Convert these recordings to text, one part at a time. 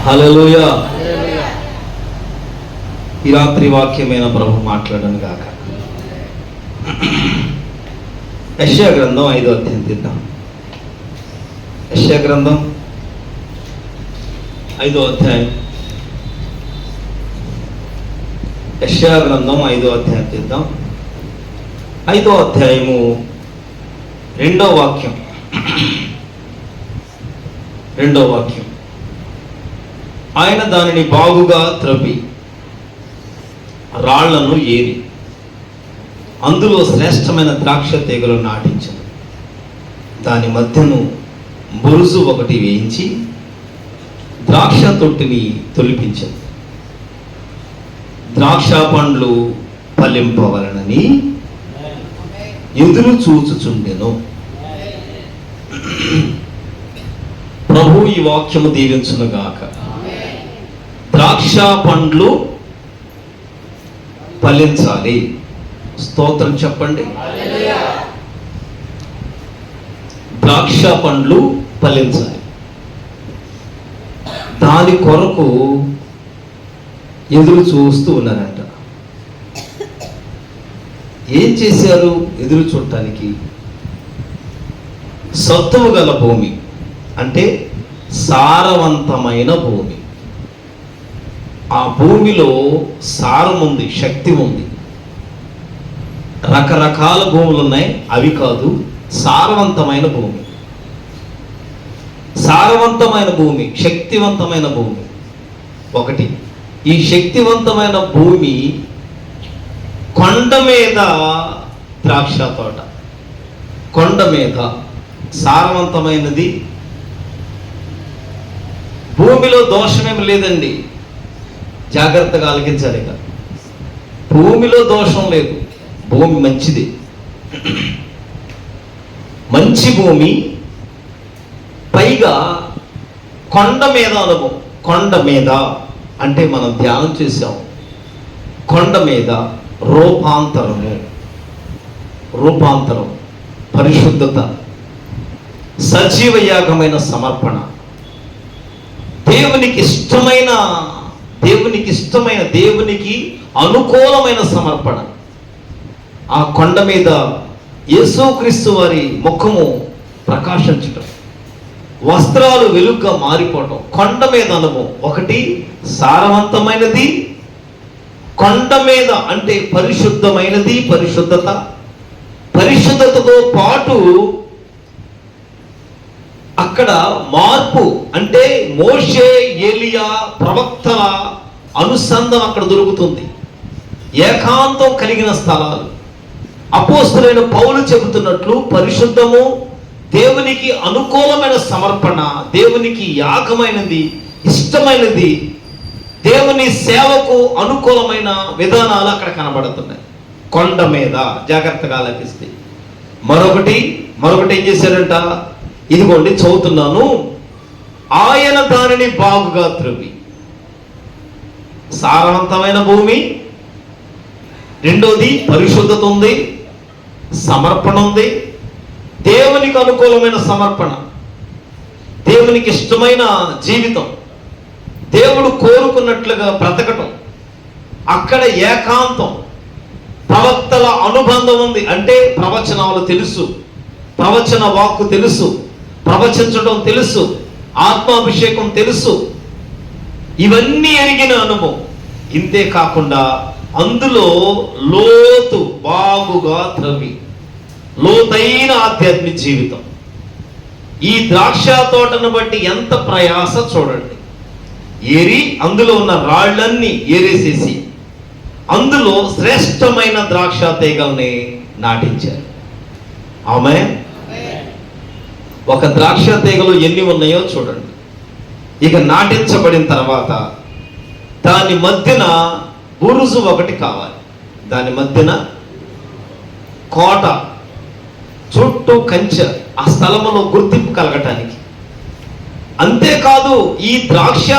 హల్లెలూయా. ఈ రాత్రి వాక్యమైన ప్రభు మాట్లాడను గాక. యెషయా గ్రంథం 5వ అధ్యాయం తీద్దాం. యెషయా గ్రంథం 5వ అధ్యాయం. యెషయా గ్రంథం 5వ అధ్యాయం తీద్దాం. 5వ అధ్యాయము 2వ వాక్యం. 2వ వాక్యం. ఆయన దానిని బాగుగా త్రవ్వి రాళ్లను ఏరి అందులో శ్రేష్టమైన ద్రాక్ష తీగలు నాటించను. దాని మధ్యను బురుజు ఒకటి వేయించి ద్రాక్ష తొట్టిని తొలిపించను. ద్రాక్ష పండ్లు ఫలింపవలనని ఎదురు చూచుచుండెను. ప్రభు ఈ వాక్యము దీవించునుగాక. ద్రాక్ష పండ్లు ఫలించాలి. స్తోత్రం చెప్పండి. ద్రాక్ష పండ్లు ఫలించాలి. దాని కొరకు ఎదురు చూస్తూ ఉన్నారంట. ఏం చేశారు ఎదురు చూడటానికి? సత్తువు గల భూమి అంటే సారవంతమైన భూమి. ఆ భూమిలో సారం ఉంది, శక్తి ఉంది. రకరకాల భూములు ఉన్నాయి, అవి కాదు. సారవంతమైన భూమి, సారవంతమైన భూమి, శక్తివంతమైన భూమి ఒకటి. ఈ శక్తివంతమైన భూమి కొండ మీద ద్రాక్ష తోట, కొండ మీద సారవంతమైనది. భూమిలో దోషమేమి లేదండి, జాగ్రత్తగా ఆలకించాలి. ఇక భూమిలో దోషం లేదు, భూమి మంచిది, మంచి భూమి. పైగా కొండ మీద అనుభవం. కొండ మీద అంటే మనం ధ్యానం చేసాం. కొండ మీద రూపాంతరము, రూపాంతరం, పరిశుద్ధత, సజీవ యాగమైన సమర్పణ, దేవునికి ఇష్టమైన, దేవునికి అనుకూలమైన సమర్పణ. ఆ కొండ మీద యేసుక్రీస్తు వారి ముఖము ప్రకాశించటం, వస్త్రాలు వెలుగ్గా మారిపోవటం. కొండ మీద అనుభవం ఒకటి. సారవంతమైనది కొండ మీద అంటే పరిశుద్ధమైనది, పరిశుద్ధత. పరిశుద్ధతతో పాటు అక్కడ మార్పు అంటే మోషే, ఏలియా, ప్రవక్తల అనుసంధానం అక్కడ దొరుకుతుంది. ఏకాంతం కలిగిన స్థలాలు. అపోస్తలుడైన పౌలు చెబుతున్నట్లు పరిశుద్ధము, దేవునికి అనుకూలమైన సమర్పణ, దేవునికి యాగమైనది, ఇష్టమైనది, దేవుని సేవకు అనుకూలమైన విధానాలు అక్కడ కనబడుతున్నాయి కొండ మీద. జాగ్రత్తగా ఆలకిస్తే మరొకటి ఏం చేశారంట? ఇదిగోండి చదువుతున్నాను. ఆయన దానిని బాగుగా త్రవ్వి. సారవంతమైన భూమి. రెండోది పరిశుద్ధత ఉంది, సమర్పణ ఉంది, దేవునికి అనుకూలమైన సమర్పణ, దేవునికి ఇష్టమైన జీవితం, దేవుడు కోరుకున్నట్లుగా బ్రతకటం. అక్కడ ఏకాంతం, ప్రవక్తల అనుబంధం ఉంది. అంటే ప్రవచనాలు తెలుసు, ప్రవచన వాక్కు తెలుసు, ప్రవచించడం తెలుసు, ఆత్మాభిషేకం తెలుసు. ఇవన్నీ ఎరిగిన అనుభవం. ఇంతే కాకుండా అందులో లోతు, బాగుగా త్రవ్వి, లోతైన ఆధ్యాత్మిక జీవితం. ఈ ద్రాక్ష తోటను బట్టి ఎంత ప్రయాస చూడండి. ఏరి అందులో ఉన్న రాళ్లన్నీ ఏరేసేసి అందులో శ్రేష్టమైన ద్రాక్ష తీగల్ని నాటించారు. ఆమేన్. ఒక ద్రాక్ష తీగలు ఎన్ని ఉన్నాయో చూడండి. ఇక నాటించబడిన తర్వాత దాని మధ్యన బురుజు ఒకటి కావాలి. దాని మధ్యన కోట, చుట్టూ కంచె, ఆ స్థలంలో గుర్తింపు కలగటానికి. అంతేకాదు ఈ ద్రాక్ష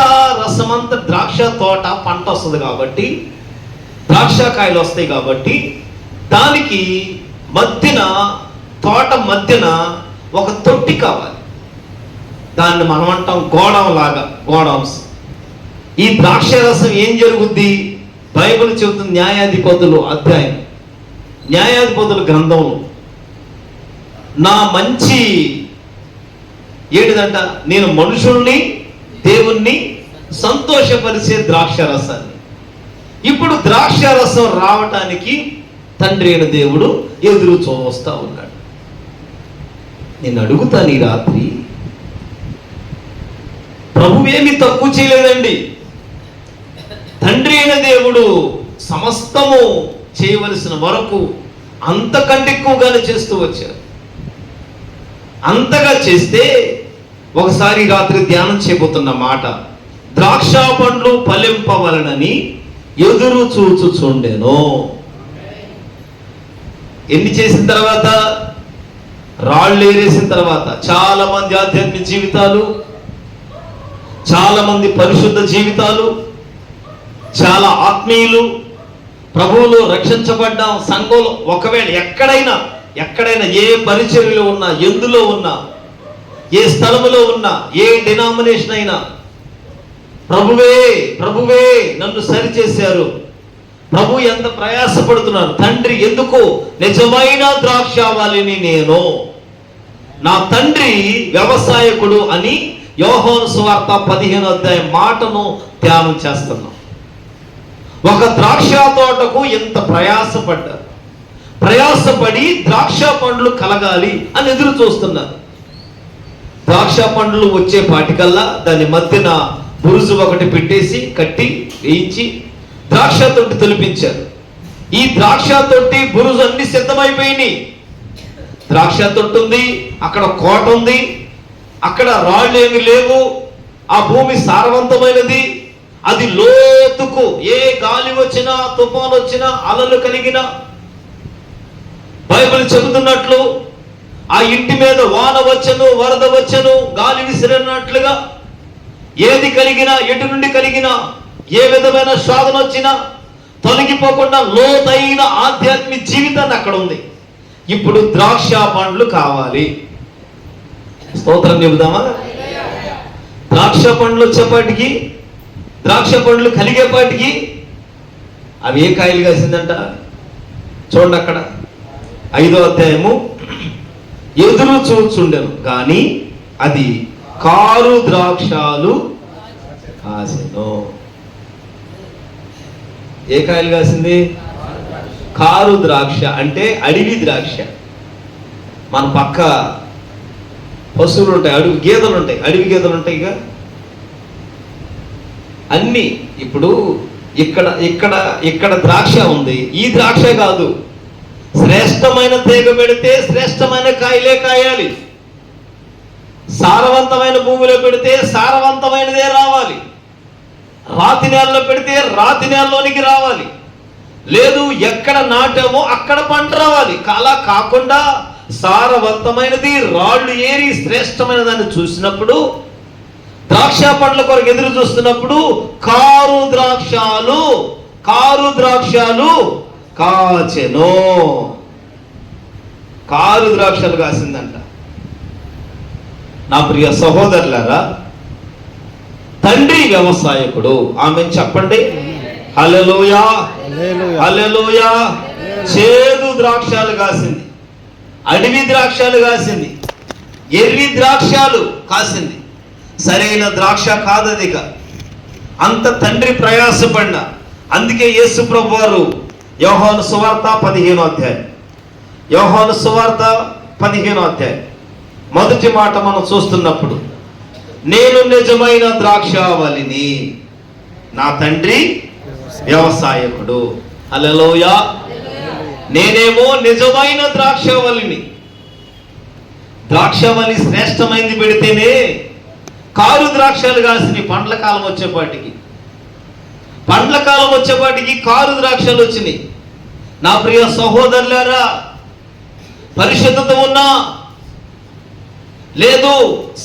రసమంతా, ద్రాక్ష తోట పంట వస్తుంది కాబట్టి, ద్రాక్షకాయలు వస్తాయి కాబట్టి, దానికి మధ్యన, తోట మధ్యన ఒక తొట్టి కావాలి. దాన్ని మనం అంటాం గోడం లాగా, గోడౌన్స్. ఈ ద్రాక్షరసం ఏం జరుగుద్ది? బైబిల్ చెబుతుంది, న్యాయాధిపతులు అధ్యాయం, న్యాయాధిపతుల గ్రంథంలో నా మంచి ఏంటిదంట, నేను మనుషుల్ని దేవుణ్ణి సంతోషపరిచే ద్రాక్షరసాన్ని. ఇప్పుడు ద్రాక్షరసం రావటానికి తండ్రి అయిన దేవుడు ఎదురు చూస్తా ఉన్నాడు. నేను అడుగుతాను ఈ రాత్రి, ప్రభువేమి తక్కువ చేయలేదండి. తండ్రి అయిన దేవుడు సమస్తము చేయవలసిన వరకు అంతకంటే ఎక్కువగానే చేస్తూ వచ్చారు. అంతగా చేస్తే ఒకసారి రాత్రి ధ్యానం చేయబోతున్న మాట, ద్రాక్ష పండ్లు ఫలింపవలనని ఎదురు చూచుచుండెను. ఎన్ని చేసిన తర్వాత? రాళ్ళు ఏరేసిన తర్వాత. చాలా మంది ఆధ్యాత్మిక జీవితాలు, చాలా మంది పరిశుద్ధ జీవితాలు, చాలా ఆత్మీయులు ప్రభువులో రక్షించబడ్డాం. సంఘంలో ఒకవేళ ఎక్కడైనా ఏ పరిచర్యలో ఉన్నా, ఎందులో ఉన్నా, ఏ స్థలములో ఉన్నా, ఏ డినామినేషన్ అయినా, ప్రభువే నన్ను సరిచేశారు, ప్రభు ఎంత ప్రయాసపడుతున్నారు, తండ్రి ఎందుకు నిజమైన ద్రాక్షావళిని నేను, నా తండ్రి వ్యవసాయకుడు అని యోహాను సువార్త 15వ అధ్యాయం మాటను ధ్యానం చేస్తున్నాం. ఒక ద్రాక్ష తోటకు ఎంత ప్రయాసపడి ద్రాక్ష పండ్లు కలగాలి అని ఎదురు చూస్తున్నారు. ద్రాక్ష పండ్లు వచ్చే పాటికల్లా దాని మధ్యన బురుజు ఒకటి పెట్టేసి కట్టి వేయించి ద్రాక్ష తొట్టి తొలిపించారు. ఈ ద్రాక్ష తొట్టి బురుజు అన్ని సిద్ధమైపోయినాయి. ద్రాక్ష తొట్టి ఉంది, అక్కడ కోట ఉంది, అక్కడ రాళ్ళు ఏమి లేవు, ఆ భూమి సారవంతమైనది, అది లోతుకు ఏ గాలి వచ్చినా, తుఫాను వచ్చినా, అలలు కలిగినా, బైబిల్ చెబుతున్నట్లు ఆ ఇంటి మీద వాన వచ్చను, వరద వచ్చను, గాలి విసిరినట్లుగా ఏది కలిగినా, ఎటు నుండి కలిగినా, ఏ విధమైన శోధన వచ్చినా తొలగిపోకుండా లోతైన ఆధ్యాత్మిక జీవితాన్ని అక్కడ ఉంది. ఇప్పుడు ద్రాక్ష పండ్లు కావాలి. స్తోత్రం చెబుదామా? ద్రాక్ష పండ్లు వచ్చేపాటికి, ద్రాక్ష పండ్లు కలిగేపాటికి అవి ఏ కాయలు కాసిందంట చూడండి. అక్కడ 5వ అధ్యాయము, ఎదురు చూచుండెను కానీ అది కారు ద్రాక్షాలు కాసెను. ఏ కాయలు కాసింది? కారు ద్రాక్ష అంటే అడవి ద్రాక్ష. మన పక్క పశువులు ఉంటాయి, అడవి గేదెలు ఉంటాయి ఇక అన్ని. ఇప్పుడు ఇక్కడ ద్రాక్ష ఉంది, ఈ ద్రాక్ష కాదు, శ్రేష్టమైన తీగ పెడితే శ్రేష్టమైన కాయలే కాయాలి, సారవంతమైన భూమిలో పెడితే సారవంతమైనదే రావాలి, రాతి నేలలో పెడితే రాతి నేలలోనికి రావాలి, లేదు ఎక్కడ నాటామో అక్కడ పంట రావాలి. అలా కాకుండా సారవంతమైనది రాళ్ళు ఏరి శ్రేష్టమైన దాన్ని చూసినప్పుడు, ద్రాక్ష పండ్ల కొరకు ఎదురు చూస్తున్నప్పుడు కారు ద్రాక్షాలు కాచెను. కారు ద్రాక్షలు కాసిందంట. నా ప్రియ సహోదరులారా, తండ్రి వ్యవసాయకుడు. ఆమె చెప్పండి హల్లెలూయా, హల్లెలూయా. చేదు ద్రాక్షాలు కాసింది, అడవి ద్రాక్షాలు కాసింది, ఎర్రి ద్రాక్షాలు కాసింది. సరైన ద్రాక్ష కాదదిక. అంత తండ్రి ప్రయాసపడిన. అందుకే యేసు ప్రభు వారు యోహాను సువార్త 15వ అధ్యాయం మొదటి మాట మనం చూస్తున్నప్పుడు, నేను నిజమైన ద్రాక్షావళిని, నా తండ్రి వ్యవసాయకుడు. హల్లెలూయా. నేనేమో నిజమైన ద్రాక్షావళిని. ద్రాక్షావళి శ్రేష్టమైంది పెడితేనే కారు ద్రాక్షాలు కాసిన. పండ్ల కాలం వచ్చేపాటికి కారు ద్రాక్షలు వచ్చినాయి. నా ప్రియ సహోదరులారా, పరిశుద్ధత ఉన్నా, లేదు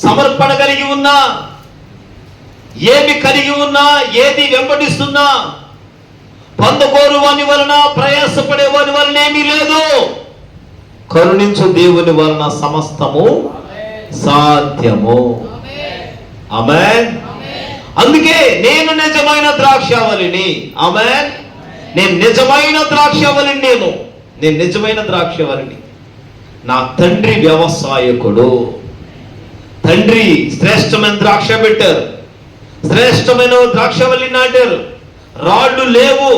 సమర్పణ కలిగి ఉన్నా, ఏమి కలిగి ఉన్నా, ఏది వెంబడిస్తున్నా, పొందకోరు వాని వలన, ప్రయాసపడే వాని వలన ఏమీ లేదు. కరుణించు దేవుని వలన సమస్తము సాధ్యము. ఆమేన్. అందుకే నేను నిజమైన ద్రాక్షావళిని. ఆమేన్. నేను నిజమైన ద్రాక్షావళిని. నేను నిజమైన ద్రాక్షావళిని. నా తండ్రి వ్యవసాయకుడు. తండ్రి శ్రేష్టమైన ద్రాక్ష పెట్టారు, శ్రేష్టమైన ద్రాక్షవల్లి నాటారు. రాళ్ళు లేవు,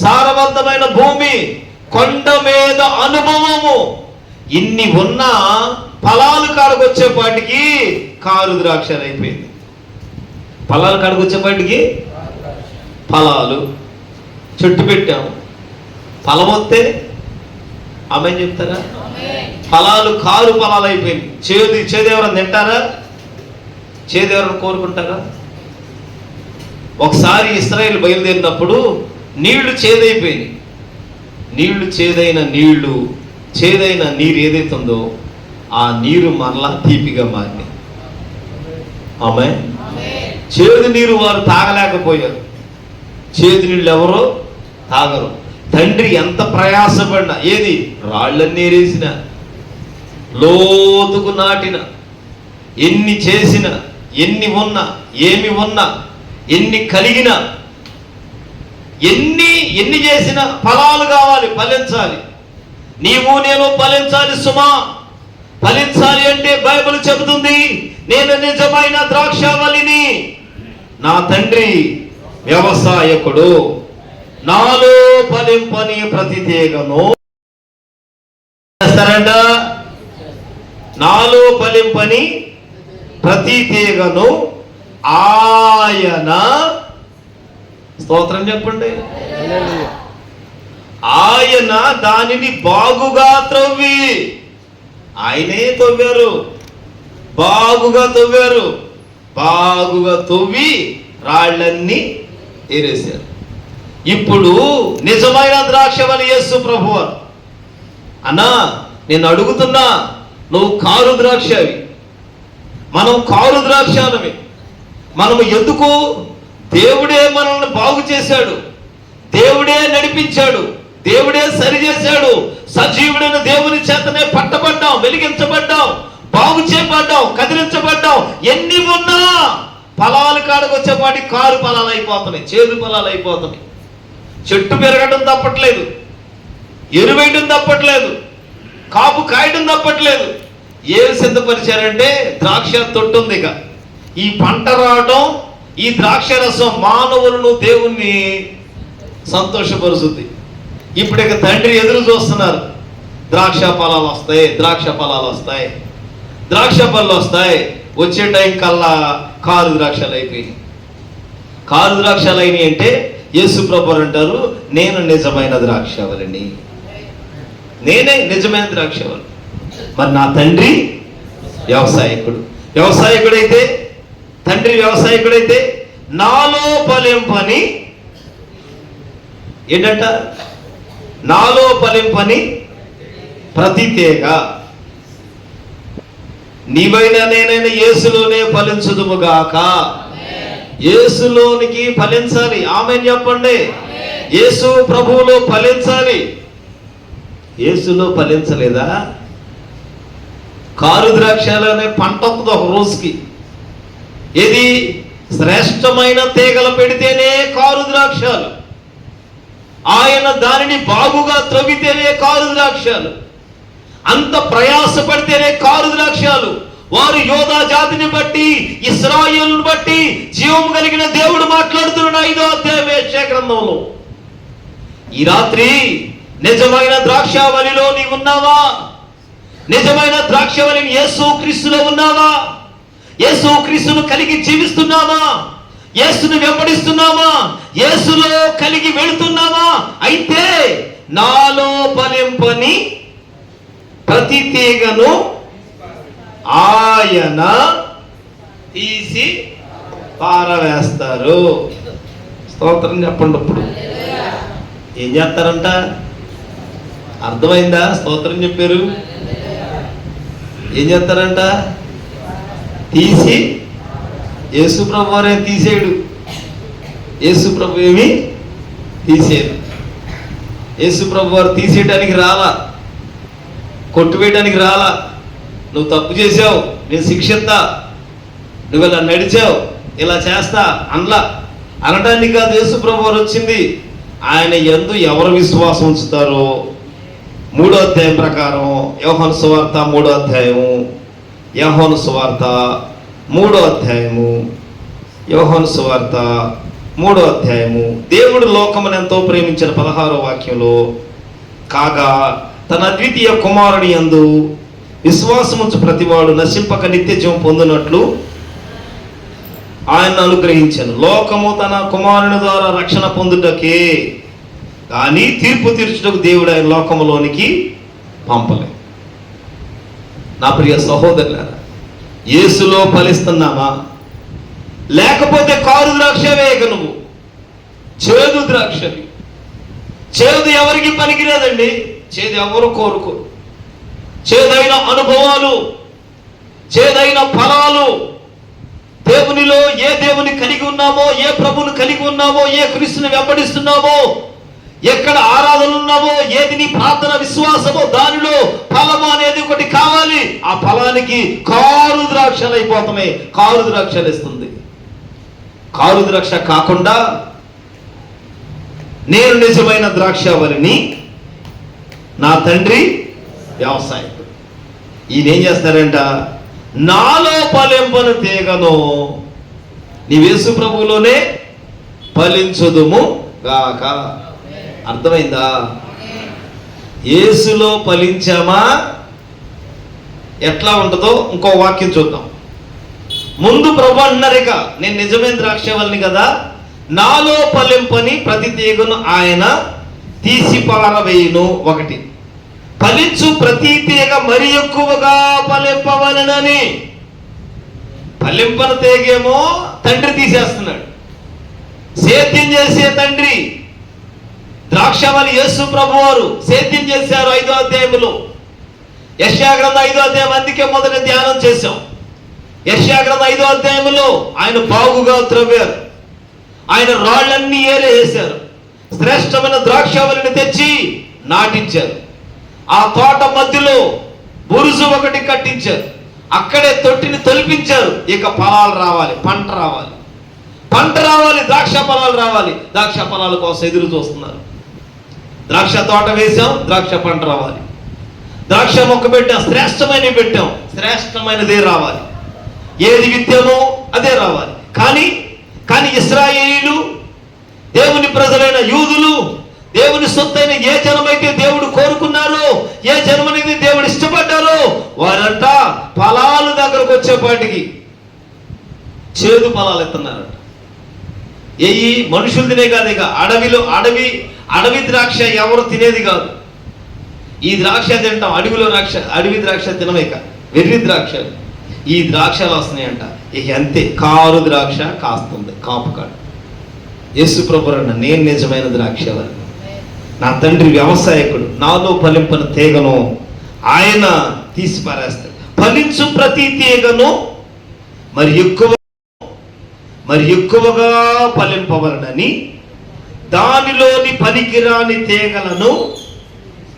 సారవంతమైన భూమి, కొండ మీద అనుభవము. ఇన్ని ఉన్నా ఫలాలు కాడకొచ్చేపాటికి కారు ద్రాక్షలు అయిపోయింది. ఫలాలు కాడకొచ్చేపాటికి ఫలాలు చెట్టు పెట్టాము, ఫలం వస్తే ఆమె చెప్తారా? ఫలాలు కారు ఫలాలు అయిపోయింది. చేదు ఎవరైనా తింటారా? చేదు ఎవరైనా కోరుకుంటారా? ఒకసారి ఇశ్రాయేలు బయలుదేరినప్పుడు నీళ్లు చేదైపోయినాయి. చేదైన నీరు ఏదైతే ఉందో ఆ నీరు మరలా తీపిగా మారింది. ఆమె చేదు నీరు వారు తాగలేకపోయారు. చేదు నీళ్ళు ఎవరో తాగరు. తండ్రి ఎంత ప్రయాసపడినా, ఏది రాళ్ళన్నీ ఏరేసిన, లోతుకు నాటిన, ఎన్ని చేసిన, ఎన్ని ఉన్నా, ఏమి ఉన్నా, ఎన్ని కలిగినా, ఎన్ని చేసినా ఫలాలు కావాలి, ఫలించాలి. నీవు నేను ఫలించాలి సుమా. ఫలించాలి అంటే బైబిల్ చెబుతుంది, నేను నిజమైన ద్రాక్షావళిని, నా తండ్రి వ్యవసాయకుడు, నాలో ఫలింపని ప్రతి తీగను చేస్తారంట. నాలో ఫలింపని ప్రతి తీగను ఆయన, స్తోత్రం చెప్పండి, ఆయన దానిని బాగుగా త్రవ్వి, ఆయనే తవ్వారు, బాగుగా తవ్వి రాళ్ళన్నీ ఏరేశారు. ఇప్పుడు నిజమైన ద్రాక్షవల్లి యేసు ప్రభువారు. అన్నా నేను అడుగుతున్నా, నువ్వు కారు ద్రాక్షవి, మనం కారు ద్రాక్షాలవి. మనము ఎందుకు? దేవుడే మనల్ని బాగు చేశాడు, దేవుడే నడిపించాడు, దేవుడే సరిచేశాడు. సజీవుడైన దేవుని చేతనే పట్టబడ్డాం, వెలిగించబడ్డాం, బాగు చేయబడ్డాం, కదిలించబడ్డాం. ఎన్ని ఉన్నా ఫలాలు కాడకొచ్చేపాటి కారు ఫలాలు అయిపోతున్నాయి, చేదు ఫలాలు అయిపోతున్నాయి. చెట్టు పెరగడం తప్పట్లేదు, ఎరువేయడం తప్పట్లేదు, కాపు కాయడం తప్పట్లేదు. ఏం సిద్ధపరిచారంటే ద్రాక్ష తొట్టుంది. ఇక ఈ పంట రావడం, ఈ ద్రాక్ష రసం మానవులను దేవుణ్ణి సంతోషపరుస్తుంది. ఇప్పుడు ఇక తండ్రి ఎదురు చూస్తున్నారు. ద్రాక్ష ఫలాలు వస్తాయి, ద్రాక్ష పళ్ళు వస్తాయి. వచ్చే టైం కల్లా కారు ద్రాక్షలు అయిపోయినాయి. కారు ద్రాక్షలు అయినాయి అంటే యేసు ప్రభువు అంటారు, నేను నిజమైన ద్రాక్షవల్లిని, నేనే నిజమైన ద్రాక్షవల్లి. మరి నా తండ్రి వ్యవసాయకుడైతే, తండ్రి వ్యవసాయకుడైతే నాలో ఫలింపని ఏంటంట? నాలో ఫలింపని ప్రతి తీగ, నీవైనా నేనైనా యేసులోనే ఫలించుదుముగాక. యేసులోనికి ఫలించాలి. ఆమేన్ చెప్పండి. యేసు ప్రభువులో ఫలించాలి. యేసులో ఫలించలేదా? కారు ద్రాక్షలోనే పంట వస్తుంది ఒక రోజుకి. ఏది? శ్రేష్టమైన తీగలు పెడితేనే కారు ద్రాక్షలు, ఆయన దానిని బాగుగా త్రవ్వితేనే కారు ద్రాక్షలు, అంత ప్రయాసపడితేనే కారు ద్రాక్షలు. వారు యోధా జాతిని బట్టి, ఇశ్రాయేలును బట్టి జీవం కలిగిన దేవుడు మాట్లాడుతున్నాడు 5వ అధ్యాయం యెషయా గ్రంథంలో. ఈ రాత్రి నిజమైన ద్రాక్షావళిలో నీవు ఉన్నావా? నిజమైన ద్రాక్షావళిని యేసు క్రీస్తులో ఉన్నావా? యేసు క్రీస్తును కలిగి జీవిస్తున్నావా? యేసును వెంబడిస్తున్నావా? యేసులో కలిగి వెళుతున్నావా? అయితే నాలో ఫలింపని ప్రతి తీగను ఆయన తీసి పారవేస్తారు. స్తోత్రం చెప్పండి. ఇప్పుడు ఏం చేస్తారంట? అర్థమైందా? స్తోత్రం చెప్పారు. ఏం చేస్తారంట? తీసి, యేసు ప్రభు వారే తీసేయడు. యేసు ప్రభు ఏమి తీసేయడు. యేసు ప్రభు వారు తీసేయడానికి రాలా, కొట్టువేయడానికి రాలా. నువ్వు తప్పు చేసావు, నేను శిక్షిస్తా, నువ్వు ఇలా నడిచావు, ఇలా చేస్తా అనడానికి కాదు యేసు ప్రభువు వారు వచ్చింది. ఆయన యందు ఎవరు విశ్వాసం ఉంచుతారో 3వ అధ్యాయం ప్రకారం యోహాను సువార్త 3వ అధ్యాయము, యోహాను సువార్త 3వ అధ్యాయము, యోహాను సువార్త 3వ అధ్యాయము, దేవుడు లోకమును ఎంతో ప్రేమించిన 16వ వాక్యంలో, కాగా తన అద్వితీయ కుమారుని యందు విశ్వాసముంచు ప్రతివాడు నశింపక నిత్య జీవం పొందినట్లు ఆయన అనుగ్రహించాను. లోకము తన కుమారుని ద్వారా రక్షణ పొందుటకే కానీ తీర్పు తీర్చుటకు దేవుడు ఆయన లోకములోనికి పంపలే. నా ప్రియ సహోదరులారా, యేసులో ఫలిస్తున్నామా? లేకపోతే కారు ద్రాక్ష వేయక నువ్వు చేదు ద్రాక్షవి. చేదు ఎవరికి పనికిరాదండి. చేదు ఎవరు కోరుకోరు. చేదైన అనుభవాలు, చేదైన ఫలాలు, దేవునిలో ఏ దేవుని కలిగి ఉన్నామో, ఏ ప్రభుని కలిగి ఉన్నామో, ఏ క్రీస్తుని వెంబడిస్తున్నామో, ఎక్కడ ఆరాధన ఉన్నామో, ఏది నీ ప్రార్థన విశ్వాసమో, దానిలో ఫలము అనేది ఒకటి కావాలి. ఆ ఫలానికి కారు ద్రాక్షలు అయిపోతున్నాయి. కారు ద్రాక్షలు ఇస్తుంది. కారు ద్రాక్ష కాకుండా నేను నిజమైన ద్రాక్షవల్లిని, నా తండ్రి వ్యవసాయకుడు. ఈయనేం చేస్తారంట? నాలో ఫలింపను తీగను నీ యేసు ప్రభువులోనే ఫలించుదుము గాక. అర్థమైందా? యేసులో ఫలించామా ఎట్లా ఉంటుందో ఇంకో వాక్యం చూద్దాం. ముందు ప్రభు అన్నారిక, నేను నిజమైన ద్రాక్షవల్లిని కదా, నాలో ఫలింపని ప్రతి తీగను ఆయన తీసి పారవేయును. 1 ఫలించు ప్రతి తీగ మరి ఎక్కువగా ఫలింపవలనని. ఫలింపన తీగేమో తండ్రి తీసేస్తున్నాడు. సేద్యం చేసే తండ్రి ద్రాక్షవల్లి యేసు ప్రభు వారు సేద్యం చేశారు 5వ అధ్యాయంలో. యెషయా గ్రంథం 5వ అధ్యాయం, అందుకే మొదటి ధ్యానం చేశాం. యెషయా గ్రంథం 5వ అధ్యాయంలో ఆయన బాగుగా త్రవ్వారు. ఆయన రాళ్ళన్నీ ఏలేసారు. శ్రేష్టమైన ద్రాక్షవల్లిని తెచ్చి నాటించారు. ఆ తోట మధ్యలో బురుజు ఒకటి కట్టించారు. అక్కడే తొట్టిని తొలిపించారు. ఇక ఫలాలు రావాలి, పంట రావాలి, పంట రావాలి, ద్రాక్ష ఫలాలు రావాలి. ద్రాక్ష ఫలాల కోసం ఎదురు చూస్తున్నారు. ద్రాక్ష తోట వేసాం, ద్రాక్ష పంట రావాలి. ద్రాక్ష మొక్క పెట్టాం, శ్రేష్టమైనవి పెట్టాం, శ్రేష్టమైనదే రావాలి. ఏది విత్తామో అదే రావాలి. కానీ ఇశ్రాయేలీలు, దేవుని ప్రజలైన యూదులు, దేవుని సొత్తైన ఏ జనమైతే దేవుడు కోరుకున్నారో, ఏ జనమనేది దేవుడు ఇష్టపడ్డారో, వారంట ఫలాలు దగ్గరకు వచ్చేపాటికి చేదు ఫలాలు ఎత్తున్నారంట. ఏయి మనుషులు తినే కాదు. ఇక అడవి ద్రాక్ష ఎవరు తినేది కాదు. ఈ ద్రాక్ష తింటాం, అడవి ద్రాక్ష తినమేక, వెర్రి ద్రాక్ష. ఈ ద్రాక్షలు వస్తున్నాయంట. ఇక అంతే, కారు ద్రాక్ష కాస్తుంది కాపు కాడు. యేసు ప్రభు అన్న, నేను నిజమైన ద్రాక్షవల్లి, నా తండ్రి వ్యవసాయకుడు, నాలో ఫలింపన తీగను ఆయన తీసి పారేస్తాడు. ఫలించు ప్రతి తీగను మరి ఎక్కువగా ఫలింపవలనని దానిలోని పనికిరాని తీగలను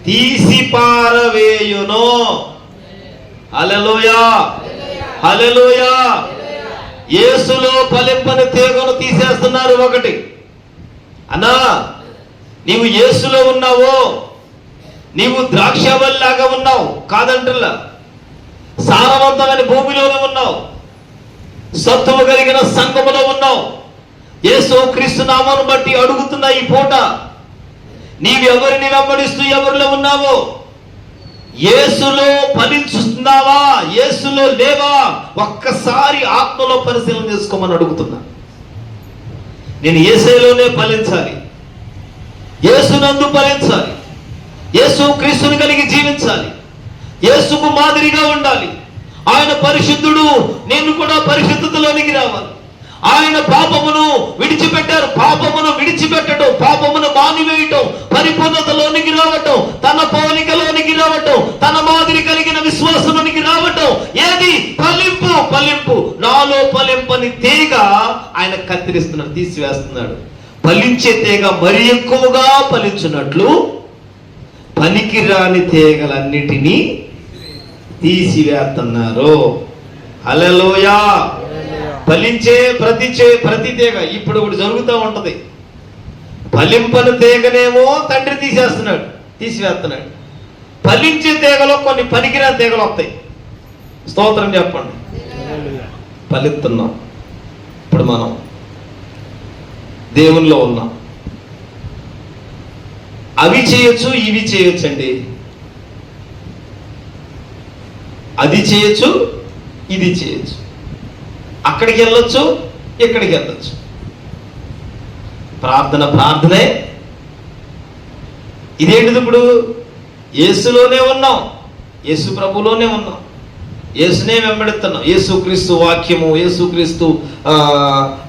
తీసి పారవేయును. హల్లెలూయా, హల్లెలూయా. యేసులో ఫలింపని తీగను తీసేస్తున్నారు. 1 అన్నా, నీవు యేసులో ఉన్నావో, నీవు ద్రాక్షవల్లిలాగా ఉన్నావు కాదంటల్లా. సారవంతమైన భూమిలోనే ఉన్నావు, సత్తువ కలిగిన సంఘములో ఉన్నావు. యేసు క్రీస్తు నామమును బట్టి అడుగుతున్నా ఈ పూట, నీవు ఎవరిని వెంబడిస్తూ ఎవరిలో ఉన్నావో? యేసులో ఫలించుతున్నావా? యేసులో లేవా? ఒక్కసారి ఆత్మలో పరిశీలన చేసుకోమని అడుగుతున్నా. నేను యేసులోనే ఫలించాలి, యేసునందు ఫలించాలి, యేసు క్రీస్తుని కలిగి జీవించాలి, యేసుకు మాదిరిగా ఉండాలి. ఆయన పరిశుద్ధుడు, నేను కూడా పరిశుద్ధతలోనికి రావాలి. ఆయన పాపమును విడిచిపెట్టారు. పాపమును విడిచిపెట్టడం, పాపమును మానివేయటం, పరిపూర్ణతలోనికి రావటం, తన పోలికలోనికి రావటం, తన మాదిరి కలిగిన విశ్వాసంలోనికి రావటం. ఏది? ఫలింపు. నాలో ఫలింపని తీగ ఆయన కత్తిరిస్తున్నాడు, తీసివేస్తున్నాడు. ఫలించే తీగ మరి ఎక్కువగా ఫలించినట్లు పనికిరాని తీగలన్నిటినీ తీసివేస్తున్నారు. హల్లెలూయా. ఫలించే ప్రతి తీగ ఇప్పుడు ఒకటి జరుగుతూ ఉంటది. ఫలింపని తీగనేమో తండ్రి తీసివేస్తున్నాడు. ఫలించే తీగలో కొన్ని పనికిరాని తీగలు వస్తాయి. స్తోత్రం చెప్పండి. ఫలిస్తున్నాం. ఇప్పుడు మనం దేవునిలో ఉన్నాం. అవి చేయొచ్చు, ఇవి చేయొచ్చు అండి. అది చేయొచ్చు, ఇది చేయొచ్చు. అక్కడికి వెళ్ళొచ్చు, ఇక్కడికి వెళ్ళొచ్చు. ప్రార్థనే. ఇదేంటిది? ఇప్పుడు యేసులోనే ఉన్నాం, యేసు ప్రభులోనే ఉన్నాం, యేసునే వెంబడిస్తున్నాం. యేసుక్రీస్తు వాక్యము, యేసుక్రీస్తు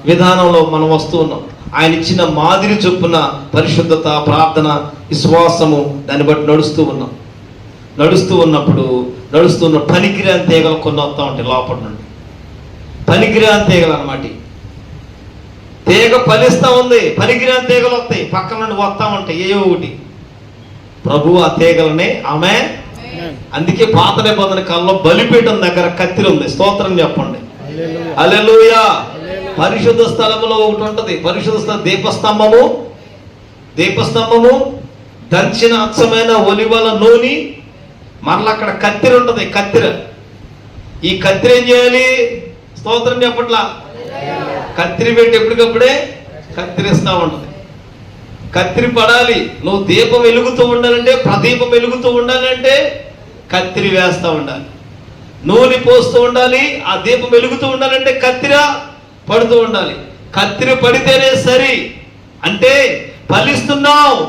విధానంలో మనం వస్తూ ఉన్నాం. ఆయన ఇచ్చిన మాదిరి చొప్పున పరిశుద్ధత, ప్రార్థన, విశ్వాసము, దాన్ని బట్టి నడుస్తూ ఉన్న పనికిరాని తీగలు కొన్ని వస్తూ ఉంటాయి లోపల నుండి. పనికిరాని తీగలు అన్నమాట. తీగ ఫలిస్తూ ఉంది, పనికిరాని తీగలు వస్తాయి, పక్కన నుండి వస్తూ ఉంటాయి ఏ ఒకటి. ప్రభు ఆ తీగలనే ఆమె. అందుకే పాత నిబంధన కాలంలో బలిపీఠం దగ్గర కత్తిరి ఉంది. స్తోత్రం చెప్పండి. హల్లెలూయా. పరిశుద్ధ స్థలములో ఒకటి ఉంటది. పరిశుద్ధ స్థలం దీపస్తంభము, దంచిన అచ్చమైన ఒలివల నూనె, మరలా అక్కడ కత్తిరి ఉంటది. ఈ కత్తిరి ఏం చేయాలి? స్తోత్రం చెప్పట్లా. కత్తిరి పెట్టి ఎప్పటికప్పుడే కత్తిరిస్తా ఉంటది. కత్తిరి పడాలి. నువ్వు దీపం వెలుగుతూ ఉండాలంటే, ప్రదీపం వెలుగుతూ ఉండాలంటే కత్తిరి వేస్తూ ఉండాలి, నూనె పోస్తూ ఉండాలి. ఆ దీపం వెలుగుతూ ఉండాలంటే కత్తిర పడుతూ ఉండాలి. కత్తిరి పడితేనే సరి. అంటే ఫలిస్తున్నావు.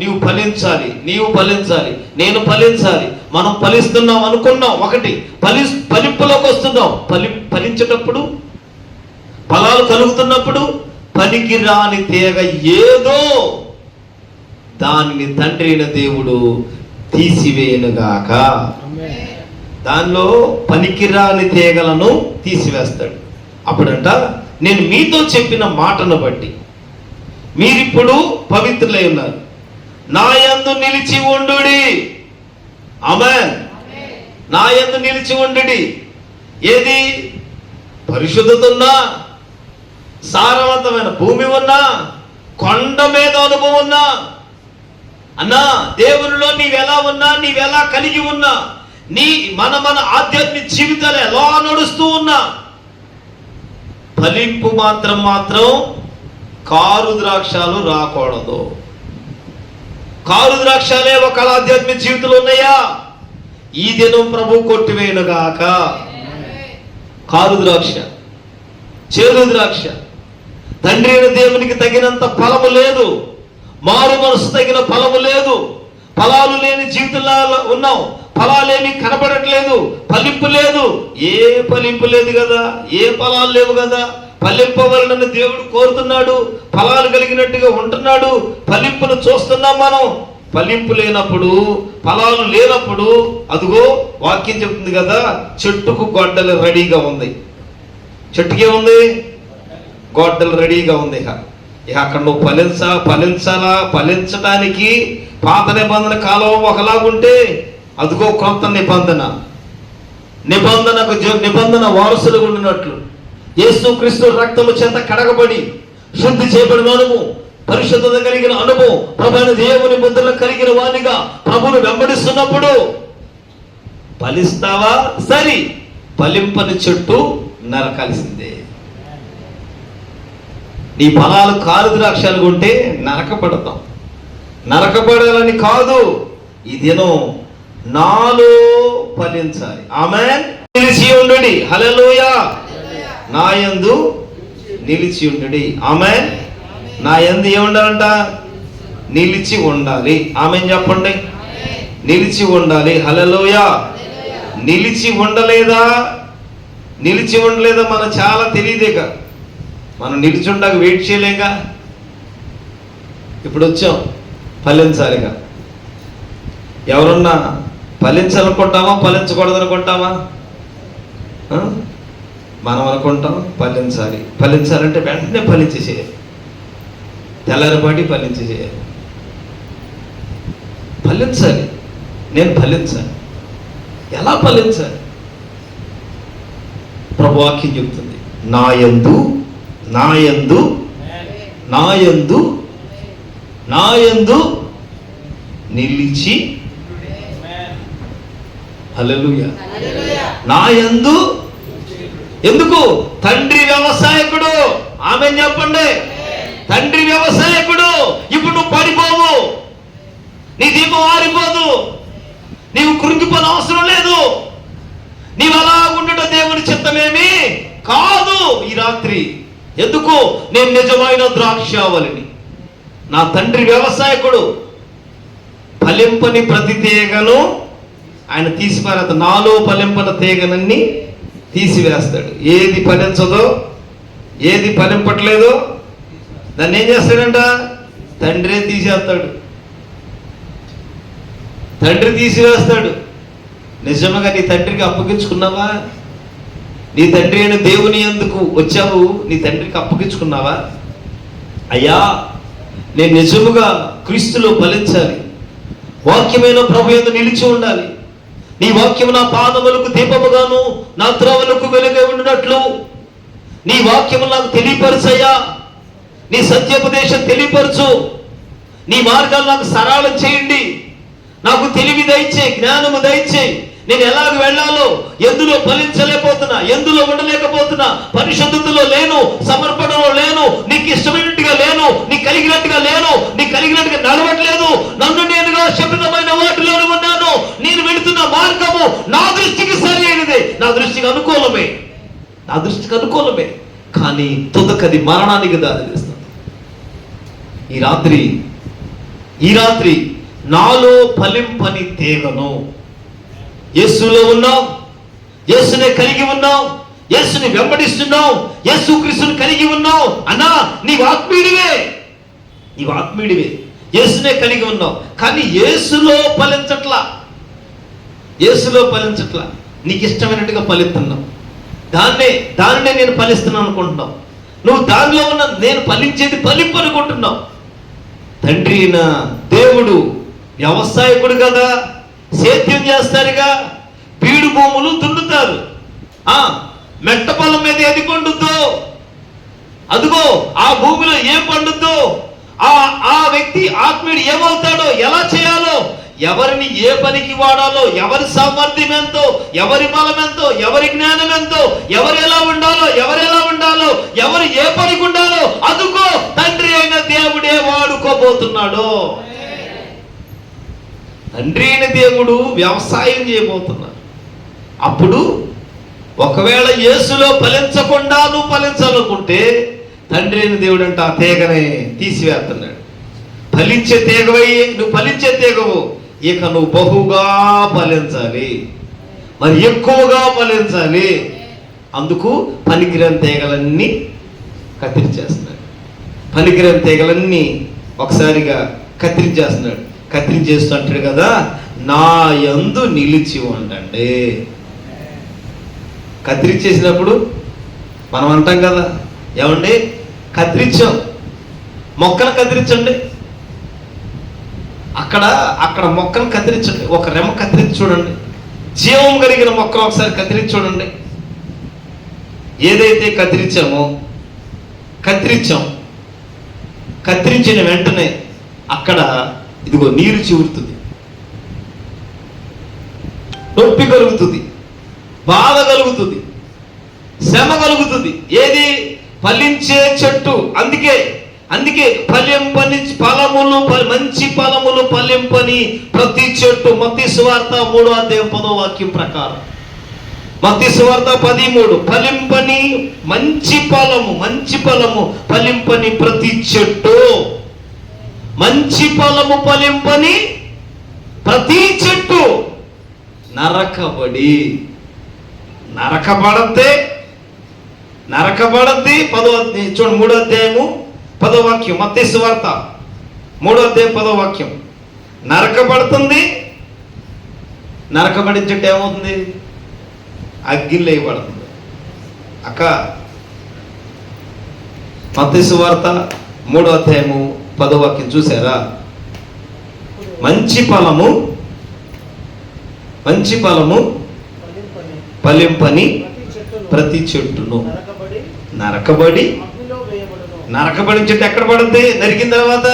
నీవు ఫలించాలి, నేను ఫలించాలి. మనం ఫలిస్తున్నాం అనుకున్నాం. ఒకటి ఫలింపులోకి వస్తున్నాం. ఫలించేటప్పుడు, ఫలాలు కలుగుతున్నప్పుడు పనికి రాని తీగ ఏదో దానిని తండ్రి అయిన దేవుడు తీసివేయనుగాక. దానిలో పనికిరాని తీగలను తీసివేస్తాడు. అప్పుడంట, నేను మీతో చెప్పిన మాటను బట్టి మీరిప్పుడు పవిత్రులై ఉన్నారు, నా యందు నిలిచి ఉండుడి. ఆమేన్. నా యందు నిలిచి ఉండుడి. ఏది? పరిశుద్ధత ఉన్నా, సారవంతమైన భూమి ఉన్నా, కొండ మీద అనుభవం ఉన్నా, అన్నా దేవునిలో నీవెలా ఉన్నా, నీవెలా కలిగి ఉన్నా, మన ఆధ్యాత్మిక జీవితాలు ఎలా నడుస్తూ ఉన్నా, ఫలింపు మాత్రం కారు ద్రాక్షాలు రాకూడదు. కారు ద్రాక్షాలే ఒక ఆధ్యాత్మిక జీవితంలో ఉన్నాయా? ఈ దినం ప్రభు కొట్టివేయనుగాక. కారు ద్రాక్ష, చేదు ద్రాక్ష, తండ్రి అయిన దేవునికి తగినంత ఫలము లేదు, మారు మనసు తగిన ఫలము లేదు, ఫలాలు లేని జీవితంలో ఉన్నాం. ఫలాలేమి కనపడట్లేదు, ఫలింపు లేదు. ఏ ఫలింపు లేదు కదా, ఏ ఫలాలు లేవు కదా. ఫలింపవలనని దేవుడు కోరుతున్నాడు, ఫలాలు కలిగినట్టుగా ఉంటున్నాడు. ఫలింపును చూస్తున్నాం మనం. ఫలింపు లేనప్పుడు, ఫలాలు లేనప్పుడు, అదిగో వాక్యం చెప్తుంది కదా, చెట్టుకు గొడ్డలు రెడీగా ఉంది. చెట్టుకే ఉంది, గొడ్డలు రెడీగా ఉంది. ఇక అక్కడ నువ్వు ఫలించడానికి పాత నిబంధన కాలం ఒకలాగుంటే, అదిగో కొత్త నిబంధన వారసులు ఉండినట్లు యేసుక్రీస్తు రక్తము చేత కడగబడి శుద్ధి చేయబడిన అనుభవం, పరిశుద్ధత కలిగిన అనుభవం, ప్రభువైన దేవుని ముద్రలు కలిగిన వానిగా ప్రభువును వెంబడిస్తున్నప్పుడు ఫలిస్తావా? సరి. ఫలింపని చెట్టు నరకాల్సిందే. నీ ఫలాలు కారు ద్రాక్షాలు ఉంటే నరకపడతాం. నరకపడాలని కాదు, ఈ దినం నాలో ఫలించాలి. ఆమేన్. నిలిచి ఉండుడి. హల్లెలూయా. నా యందు నిలిచి ఉండుడి. ఆమేన్. నా యందు ఏముండాలంట? నిలిచి ఉండాలి. ఆమేన్ చెప్పండి. నిలిచి ఉండాలి. హల్లెలూయా. నిలిచి ఉండలేదా మనం చాలా తెలియదేక. మనం నిలిచి ఉండక వెయిట్ చేయలేక ఇప్పుడు వచ్చాం, ఫలించాలిగా. ఎవరన్నా ఫలించాలనుకుంటామా, ఫలించకూడదు అనుకుంటామా? మనం అనుకుంటాం ఫలించాలంటే వెంటనే ఫలించేసేయాలి, తెల్లారిపాటి ఫలించేసేయాలి. ఫలించాలి. నేను ఫలించాలి. ఎలా ఫలించాలి? ప్రభు వాక్యం చెబుతుంది. నాయందు నాయందు నాయందు నాయందు నిలిచి, హల్లెలూయా, నాయందు. ఎందుకు? తండ్రి వ్యవసాయకుడు. ఆమేన్ చెప్పండి. తండ్రి వ్యవసాయకుడు. ఇప్పుడు నువ్వు పడిపోవు, నీ దీపం ఆరిపోదు, నీవు కృంగిపోని అవసరం లేదు. నీవు అలా ఉండటం దేవుని చిత్తమేమి కాదు ఈ రాత్రి. ఎందుకు? నేను నిజమైన ద్రాక్షావళిని, నా తండ్రి వ్యవసాయకుడు. ఫలింపని ప్రతి తీగను ఆయన తీసిపారేస్తాడు. నాలో ఫలింపన తీగనన్ని తీసివేస్తాడు. ఏది ఫలించదో, ఏది ఫలింపట్లేదో దాన్ని ఏం చేస్తాడంట? తండ్రే తీసేస్తాడు, తండ్రి తీసివేస్తాడు. నిజంగా నీ తండ్రికి అప్పగించుకున్నావా? నీ తండ్రి అయిన దేవుని ఎందుకు వచ్చావు? నీ తండ్రికి అప్పగించుకున్నావా? అయ్యా, నేను నిజముగా క్రీస్తులో ఫలించాలి, వాక్యమైన ప్రభు యందు నిలిచి ఉండాలి. నీ వాక్యము నా పాదములకు దీపముగాను నా త్రోవలకు వెలుగై ఉండినట్లు నీ వాక్యము నాకు తెలియపరచయ్యా. నీ సత్యోపదేశం తెలియపరచు. నీ మార్గాలు నాకు సరళం చేయండి. నాకు తెలివి దయచేయి, జ్ఞానము దయచేయి. నేను ఎలాగ వెళ్ళాలో, ఎందులో ఫలించలేకపోతున్నా, ఎందులో ఉండలేకపోతున్నా, పరిశుద్ధతలో లేను, సమర్పణలో లేను, నీకు ఇష్టమైనట్టుగా లేను, నీకు కలిగినట్టుగా లేను, నీకు కలిగినట్టుగా నడవట్లేదు, నన్ను నేనుగా శబ్దమైన వాటిలో ఉన్నాను. నేను వెళుతున్న మార్గము నా దృష్టికి సరి అయినదే, నా దృష్టికి అనుకూలమే, నా దృష్టికి అనుకూలమే, కానీ తుదకది మరణానికి దారితీస్తుంది. ఈ రాత్రి నాలో ఫలింపని తీగను, యేసులో ఉన్నావు, యేసునే కలిగి ఉన్నావు, యేసుని వెంబడిస్తున్నావు, యేసు క్రీస్తుని కలిగి ఉన్నావు అన్నా, నీవు ఆత్మీయుడివే, నీవు ఆత్మీయుడివే, యేసునే కలిగి ఉన్నావు. కానీ యేసులో ఫలించట్లా, యేసులో ఫలించట్లా. నీకు ఇష్టమైనట్టుగా ఫలిస్తున్నావు, దాన్నే నేను ఫలిస్తున్నాను అనుకుంటున్నావు. నువ్వు దానిలో ఉన్న నేను ఫలించేది ఫలింపు అనుకుంటున్నావు. తండ్రి అయిన దేవుడు వ్యవసాయకుడు కదా, సేద్యం చేస్తారుగా, బీడు భూములు దున్నుతారు. మెట్ట పొలం మీద ఏది పండుద్దో, అదిగో ఆ భూమిలో ఏం పండుద్దో, ఆ వ్యక్తి ఆత్మీయుడు ఏమవుతాడో, ఎలా చేయాలో, ఎవరిని ఏ పనికి వాడాలో, ఎవరి సామర్థ్యం ఎంతో, ఎవరి బలం ఎంతో, ఎవరి జ్ఞానం ఎంతో, ఎవరు ఎలా ఉండాలో, ఎవరు ఏ పనికి ఉండాలో, అదుగో తండ్రి అయిన దేవుడే వాడుకోబోతున్నాడు. తండ్రి అయిన దేవుడు వ్యవసాయం చేయబోతున్నాడు. అప్పుడు ఒకవేళ యేసులో ఫలించకుండా నువ్వు ఫలించాలనుకుంటే తండ్రి అయిన దేవుడు అంటే ఆ తీగనే తీసివేస్తున్నాడు. ఫలించే తీగవై నువ్వు ఫలించే తీగవు, ఇక నువ్వు బహుగా ఫలించాలి, మరి ఎక్కువగా ఫలించాలి. అందుకు పనికిరాని తీగలన్నీ కత్తిరించేస్తున్నాడు. పనికిరాని తీగలన్నీ ఒకసారిగా కత్తిరించేస్తున్నాడు. కత్తిరించేస్తుంటాడు కదా, నా యందు నిలిచి ఉండండి. కత్తిరించేసినప్పుడు మనం అంటాం కదా, ఏమండి కత్తిరించాం, మొక్కను కత్తిరించండి, అక్కడ మొక్కను కత్తిరించండి, ఒక రెమ్మ కత్తిరించి చూడండి, జీవం కలిగిన మొక్కను ఒకసారి కత్తిరించి చూడండి. ఏదైతే కత్తిరించిన వెంటనే అక్కడ ఇదిగో నీరు చివురుతుంది, నొప్పి కలుగుతుంది, బాధ కలుగుతుంది, శ్రమ కలుగుతుంది. ఏది? ఫలించే చెట్టు. అందుకే ఫలింపని ఫలములు, మంచి ఫలములు ఫలింపని ప్రతి చెట్టు. మత్తయి సువార్త 3:10 ప్రకారం, మత్తయి సువార్త 10:3, ఫలింపని మంచి ఫలము ఫలింపని ప్రతి చెట్టు, మంచి ఫలము ఫలింపని ప్రతి చెట్టు నరకబడద్దే 3:10 మత్తయి సువార్త 3:10 నరకబడుతుంది. నరకబడిన చెట్టు ఏమవుతుంది? అగ్గిలో వేయబడుతుంది. అక్క, మత్తయి సువార్త 3:10 చూసారా? మంచి ఫలము ఫలింపని ప్రతి చెట్టును నరకబడి చెట్టు ఎక్కడ పడుద్ది? నరికిన తర్వాత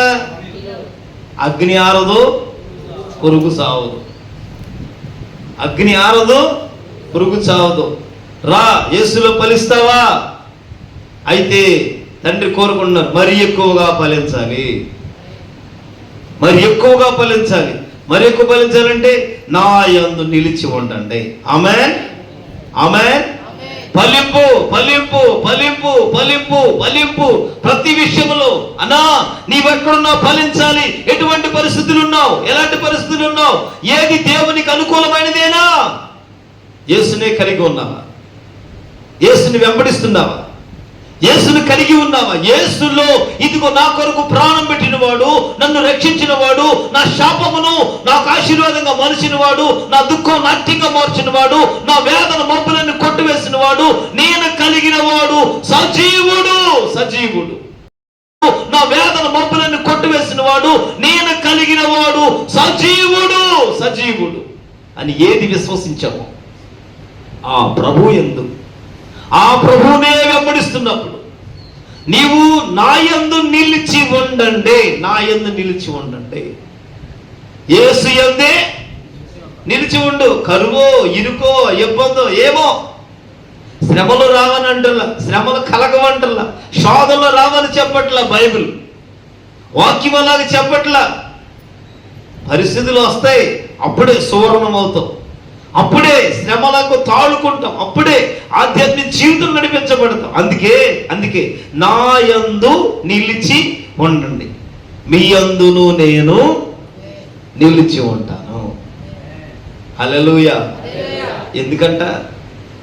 అగ్ని ఆరదు, పురుగు సావదు. అగ్ని ఆరదు, పురుగు చావదు. రా, యేసులో ఫలిస్తావా? అయితే తండ్రి కోరుకుంటున్నారు, మరి ఎక్కువగా ఫలించాలి, మరి ఎక్కువగా ఫలించాలి. మరి ఎక్కువ ఫలించాలంటే నా యందు నిలిచి ఉండండి. ఆమేన్, ఆమేన్. ఫలింపు, ఫలింపు, ఫలింపు, ఫలింపు, ఫలింపు. ప్రతి విషయంలో అన్నా నీవెక్కడున్నావు ఫలించాలి. ఎటువంటి పరిస్థితులు ఉన్నావు, ఎలాంటి పరిస్థితులు ఉన్నావు, ఏది దేవునికి అనుకూలమైనదేనా? యేసునే కలిగి ఉన్నావా? యేసుని వెంబడిస్తున్నావా? యేసుని కలిగి ఉన్నావా? యేసులో ఇదిగో నా కొరకు ప్రాణం పెట్టిన వాడు, నన్ను రక్షించిన వాడు, నా శాపమును నాకు ఆశీర్వాదంగా మలిచిన వాడు, నా దుఃఖం నాట్యంగా మార్చిన వాడు, నా వేదన మబ్బులను కొట్టివేసిన వాడు, నేను కలిగిన వాడు సజీవుడు, సజీవుడు. నా వేదన మబ్బులను కొట్టివేసిన వాడు, నేను కలిగిన వాడు సజీవుడు, సజీవుడు అని ఏది విశ్వసించామో ఆ ప్రభు యందు, ఆ ప్రభువునే వెంబడిస్తున్నప్పుడు నీవు నా యందు నిలిచి ఉండండి, నా యందు నిలిచి ఉండండి. యేసు యందే నిలిచి ఉండు. కరువో, ఇరుకో, ఇబ్బందో ఏమో, శ్రమలు రావని అంటల్లా, శ్రమలు కలగవంటల్లా, శోధనలు రావని చెప్పట్లా బైబిల్, వాక్యం అలాగే చెప్పట్లా. పరిస్థితులు వస్తాయి, అప్పుడే సువర్ణం అవుతాం, అప్పుడే శ్రమలకు తాళుకుంటాం, అప్పుడే ఆధ్యాత్మిక జీవితం నడిపించబడతాం. అందుకే నా యందు నిలిచి ఉండండి, మీ యందును నేను నిలిచి ఉంటాను. హల్లెలూయా. ఎందుకంట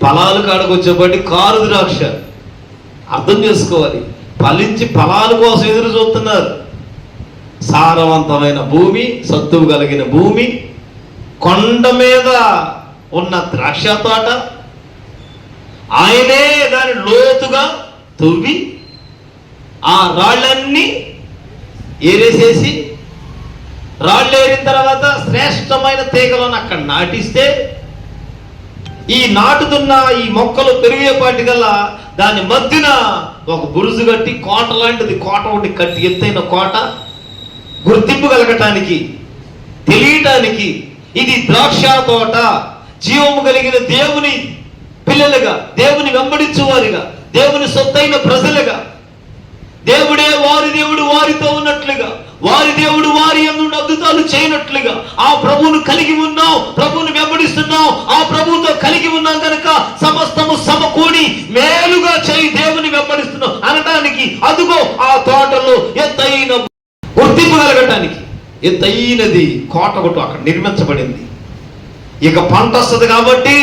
ఫలాలు కాడకు వచ్చేప్పటి కారు ద్రాక్ష అర్థం చేసుకోవాలి. ఫలించి ఫలాల కోసం ఎదురు చూస్తున్నారు. సారవంతమైన భూమి, సత్తువు కలిగిన భూమి, కొండ మీద ఉన్న ద్రాక్ష తోట, ఆయనే దాన్ని లోతుగా తవ్వి ఆ రాళ్ళన్నీ ఏరేసేసి, రాళ్ళు ఏరిన తర్వాత శ్రేష్టమైన తీగలను అక్కడ నాటిస్తే, ఈ నాటుతున్న ఈ మొక్కలు పెరిగేపాటికల్లా దాని మధ్యన ఒక బురుజు కట్టి కోట లాంటిది, కోట ఒకటి కట్టి, ఎత్తైన కోట, గుర్తింపు కలగటానికి, తెలియటానికి ఇది ద్రాక్ష తోట, జీవము కలిగిన దేవుని పిల్లలుగా, దేవుని వెంబడించువారిగా, దేవుని సొత్తైన ప్రజలుగా, దేవుడే వారి దేవుడు వారితో ఉన్నట్లుగా, వారి దేవుడు వారి యందు అద్భుతాలు చేయనట్లుగా ఆ ప్రభువును కలిగి ఉన్నాం, ప్రభువును వెంబడిస్తున్నాం, ఆ ప్రభువుతో కలిగి ఉన్నాం కనుక సమస్తము సమకూడి మేలుగా చేయి దేవుని వెంబడిస్తున్నాం అనడానికి అదుగో ఆ తోటలో ఎత్తైన గుర్తింపు కలగటానికి ఎత్తైనది కోట ఒకటి అక్కడ నిర్మించబడింది. ఇక పంట వస్తుంది కాబట్టి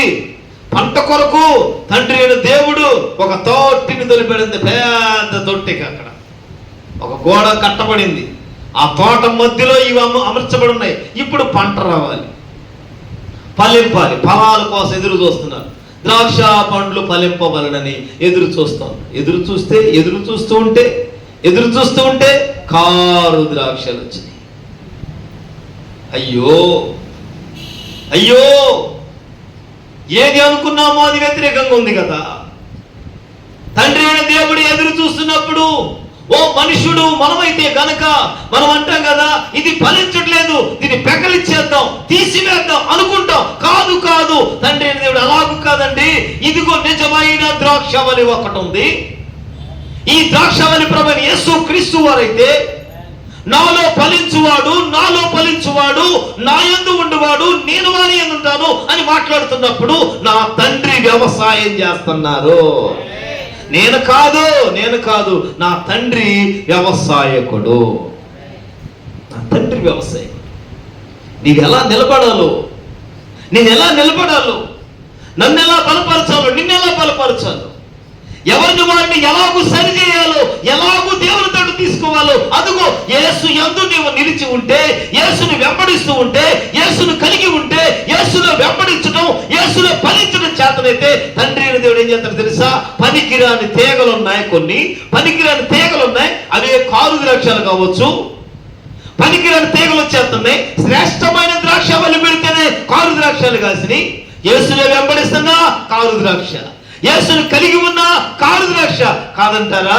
పంట కొరకు తండ్రి అయిన దేవుడు ఒక తోటిని తొలిపెడింది, పెద్ద తొట్టికి అక్కడ ఒక గోడ కట్టబడింది. ఆ తోట మధ్యలో ఇవి అమర్చబడి ఉన్నాయి. ఇప్పుడు పంట రావాలి, ఫలింపాలి, ఫలాల కోసం ఎదురు చూస్తున్నారు. ద్రాక్ష పండ్లు ఫలింపబలనని ఎదురు చూస్తాం. ఎదురు చూస్తూ ఉంటే కారు ద్రాక్షలు వచ్చినాయి. అయ్యో అయ్యో, ఏది అనుకున్నామో అది వ్యతిరేకంగా ఉంది కదా. తండ్రి అయిన దేవుడు ఎదురు చూస్తున్నప్పుడు ఓ మనుషుడు మనమైతే గనక మనం అంటాం కదా, ఇది ఫలించట్లేదు, దీన్ని పెకలిచ్చేద్దాం, తీసివేద్దాం అనుకుంటాం. కాదు కాదు, తండ్రి అయిన దేవుడు అలాగూ కాదండి. ఇదిగో నిజమైన ద్రాక్షవల్లి ఒకటి ఉంది. ఈ ద్రాక్షవల్లి ప్రభువైన యేసు క్రీస్తు వారైతే నాలో ఫలించువాడు, నా యందు ఉండువాడు, నేను వారి యందు ఉంటాను అని మాట్లాడుతున్నప్పుడు నా తండ్రి వ్యవసాయం చేస్తున్నారు. నేను కాదు, నా తండ్రి వ్యవసాయకుడు. నా తండ్రి వ్యవసాయకుడు. నేను ఎలా నిలబడాలో, నన్ను ఎలా బలపరచాలో, నిన్నెలా బలపరచాలో, ఎవరిని వారిని ఎలాగూ సరి చేయాలో, ఎలాగూ దేవునితో తీసుకోవాలో, అదుగో యేసు యందు నీవు నిలిచి ఉంటే, యేసుని వెంబడిస్తూ ఉంటే, యేసును కలిగి ఉంటే, యేసులో వెంబడించడం, యేసులో ఫలించడం చేతనైతే తండ్రి అయిన దేవుడు ఏం చేస్తాడు తెలుసా? పనికిరాని తీగలు ఉన్నాయి, అవే కారు ద్రాక్షలు కావచ్చు. పనికిరాని తీగలు వచ్చేస్తున్నాయి. శ్రేష్టమైన ద్రాక్ష వల్లి పెడితేనే కారు ద్రాక్షలు కాసినాయి. యేసులో వెంబడిస్తున్నా కారు ద్రాక్ష, యేసును కలిగి ఉన్న కారు ద్రాక్ష కాదంటారా?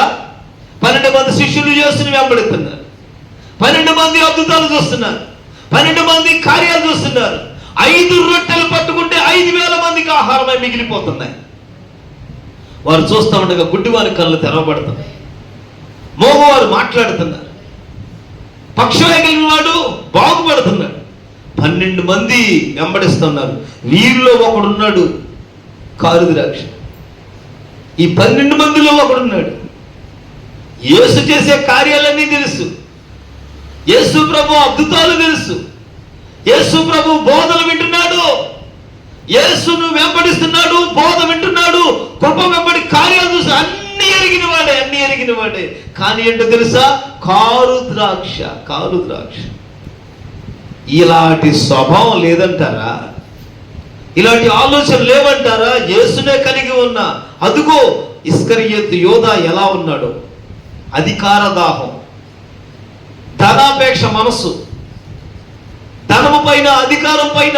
12 మంది శిష్యులు యేసుని వెంబడిస్తున్నారు, 12 మంది అద్భుతాలు చూస్తున్నారు, 12 మంది కార్యాలు చూస్తున్నారు. 5 రొట్టెలు పట్టుకుంటే 5,000 మందికి ఆహారమై మిగిలిపోతున్నాయి. వారు చూస్తూ ఉండగా గుడ్డివారి కళ్ళు తెరవబడుతున్నాయి, మోగవారు మాట్లాడుతున్నారు, పక్షవాయువు వాడు బాగుపడుతున్నాడు. 12 మంది వెంబడిస్తున్నారు. వీరిలో ఒకడున్నాడు కారు ద్రాక్ష. ఈ 12 మందిలో ఒకడున్నాడు. యేసు చేసే కార్యాలన్నీ తెలుసు, యేసు ప్రభు అద్భుతాలు తెలుసు, యేసు ప్రభు బోధలు వింటున్నాడు, యేసును వెంబడిస్తున్నాడు, బోధ వింటున్నాడు, కృప వెంబడి కార్యాలు చూసి అన్ని ఎరిగిన వాడే. కానీ ఏంటో తెలుసా? కారు ద్రాక్ష. ఇలాంటి స్వభావం లేదంటారా? ఇలాంటి ఆలోచన లేవంటారా? యేసునే కలిగి ఉన్న అదుగో ఇస్కరియోతు యోధా ఎలా ఉన్నాడు? అధికార దాహం, ధనాపేక్ష మనస్సు, ధనము పైన, అధికారం పైన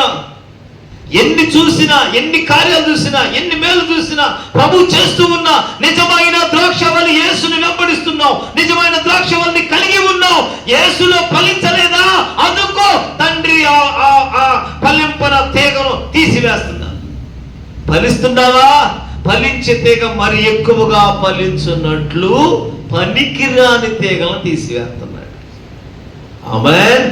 ఎన్ని చూసినా, ఎన్ని కార్యాలు చూసినా, ఎన్ని మేలు చూసినా ప్రభు చేస్తూ ఉన్న నిజమైన ద్రాక్షవల్లి యేసుని వెంబడిస్తున్నాం, నిజమైన ద్రాక్షవల్లిని కలిగి ఉన్నాం. యేసులో ఫలించలేదా? అందుకో తండ్రి ఆ ఫలింపన తీగను తీసివేస్తున్నా. ఫలిస్తున్నావా? ఫలించే తీగ మరి ఎక్కువగా ఫలించున్నట్లు పనికిరాని తీగలను తీసివేస్తున్నాడు. ఆమేన్.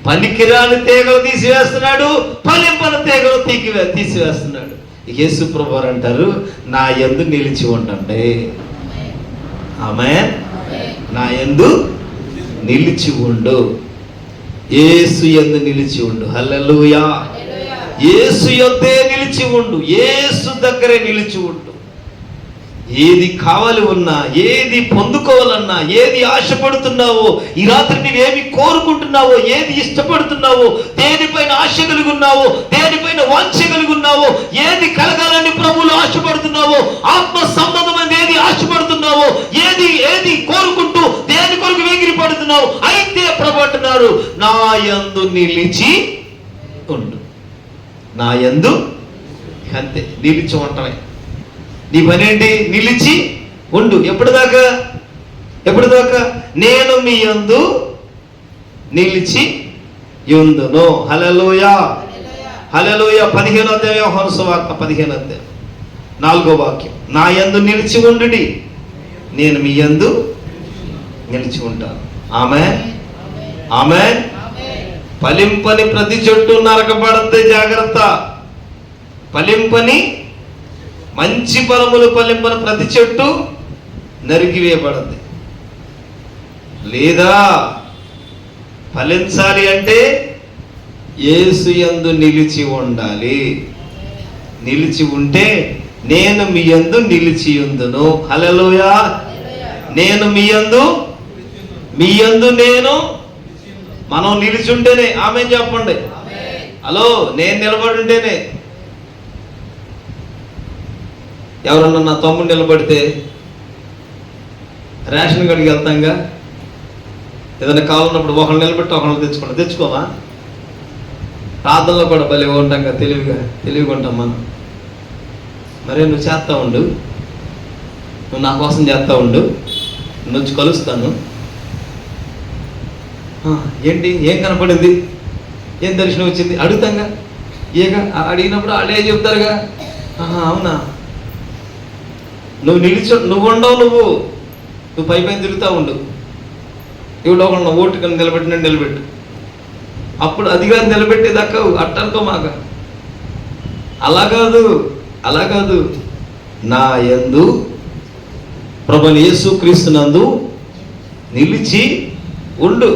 పనికిరాని తీగలు తీసివేస్తున్నాడు, ఫలింపని తీగలు తీసివేస్తున్నాడు. యేసు ప్రభువారు అంటారు, నా యందు నిలిచి ఉండండి. ఆమేన్. నా యందు నిలిచి ఉండు. యేసు యందు నిలిచి ఉండు. హల్లెలూయా. యేసు యొద్దే నిలిచి ఉండు, యేసు దగ్గరే నిలిచి ఉండు. ఏది కావాలి ఉన్నా, ఏది పొందుకోవాలన్నా, ఏది ఆశపడుతున్నావో, ఈ రాత్రి నీవేమి కోరుకుంటున్నావో, ఏది ఇష్టపడుతున్నావో, దేనిపైన ఆశ కలిగి ఉన్నావో, దేనిపైన వాంఛ కలిగి ఉన్నావో, ఏది కలగాలని ప్రభువులు ఆశపడుతున్నావో, ఆత్మ సంబంధమైన ఏది ఆశపడుతున్నావో, ఏది కోరుకుంటూ దేని కొరకు వేగిరి పడుతున్నావు, అయితే ప్రభు అంటున్నారు, నా యందు నిలిచి ఉండు. నా యందు, అంతే, నిలిచి ఉండటమే నీ పనేంటి? నిలిచి ఉండు. ఎప్పటిదాకా? నేను మీ యందు నిలిచి యుందును. హల్లెలూయా. 15వ అధ్యాయం యోహాను సువార్త 15వ అధ్యాయం 4వ వాక్యం. నా యందు నిలిచి ఉండుడి, నేను మీ యందు నిలిచి ఉంటాను. ఆమేన్. ఫలింపని ప్రతి చెట్టు నరకబడద్దు, జాగ్రత్త. ఫలింపని, మంచి ఫలములు ఫలింపని ప్రతి చెట్టు నరికివేయబడద్ది. లేదా ఫలించాలి అంటే యేసు యందు నిలిచి ఉండాలి. నిలిచి ఉంటే నేను మీ యందు నిలిచి ఉందును. హల్లెలూయా. నేను మీ యందు నేను, మనం నిలిచి ఉంటేనే. ఆమేన్ చెప్పండి. హలో, నేను నిలబడి ఉంటేనే. ఎవరన్నా నా తమ్ముడు నిలబడితే రేషన్ కాడికి వెళ్తాంగా, ఏదైనా కావాలన్నప్పుడు ఒకళ్ళు నిలబెట్టి ఒకళ్ళు తెచ్చుకోమా? ప్రార్థనలో కూడా భలే ఉంటాంగా, తెలివిగా ఉంటాం మనం. మరే నువ్వు చేస్తా ఉండు, నువ్వు నా కోసం చేస్తా ఉండు, నువ్వు వచ్చి కలుస్తాను. ఏంటి, ఏం కనపడింది, ఏం దర్శనం వచ్చింది అడుగుతాంగా. అడిగినప్పుడు వాళ్ళే చెప్తారుగా, అవునా, నువ్వు ఉండవు, నువ్వు పై తిరుగుతూ ఉండు. ఎవడో ఒకళ్ళు ఓటుకని నిలబెట్టు. అప్పుడు అదిగా నిలబెట్టేదాకా అట్టనుకో మాక. అలా కాదు. నా యందు, ప్రభువైన యేసుక్రీస్తునందు నిలిచి ఉండు.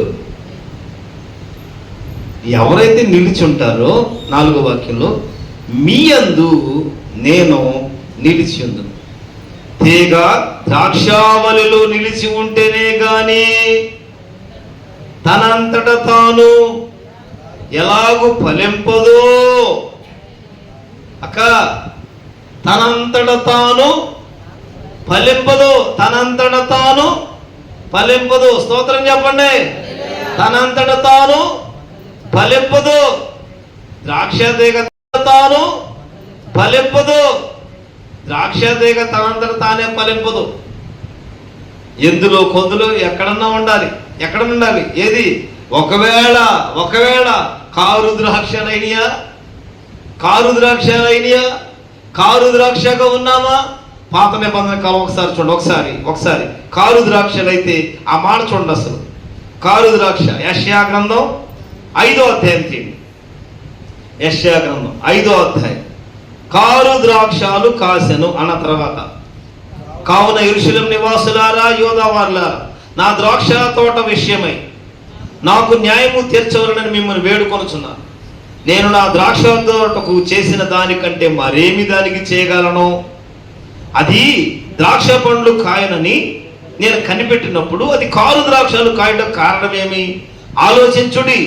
ఎవరైతే నిలిచి ఉంటారో 4వ వాక్యంలో, మీ యందు నేను నిలిచి ఉందును. తీగ ద్రాక్షావళిలో నిలిచి ఉంటేనే గాని తనంతట తాను ఎలాగూ ఫలింపదో. అక్క, తనంతట తాను ఫలింపదు. స్తోత్రం చెప్పండి. తనంతట తాను ఫలింపదు. ద్రాక్ష తీగ తాను ఫలింపదు. ద్రాక్ష తీగ తనంతట తానే ఫలింపదు. ఎందులో కొద్దులో ఎక్కడన్నా ఉండాలి. ఎక్కడ ఉండాలి? ఏది? ఒకవేళ కారు ద్రాక్షగా ఉన్నామా? పాత నిబంధన కాలం ఒకసారి చూడండి. ఒకసారి కారు ద్రాక్షలు అయితే ఆ మాట చూడండి. అసలు కారు ద్రాక్ష యెషయా గ్రంథం 5వ అధ్యాయం తీయండి. యెషయా గ్రంథం 5వ అధ్యాయం. కారు ద్రాక్షలు కాసెను అన్న తర్వాత, కావున యెరూషలేము నివాసులారా, యూదావారులారా, నా ద్రాక్ష తోట విషయమై నాకు న్యాయము తీర్చవలనని మిమ్మల్ని వేడుకొనుచున్నాను. నేను నా ద్రాక్ష తోటకు చేసిన దానికంటే మరేమి దానికి చేయగలను? అది ద్రాక్ష పండ్లు కాయనని నేను కనిపెట్టినప్పుడు అది కారు ద్రాక్షలు కాయడం కారణమేమి? ఆలోచించుడి.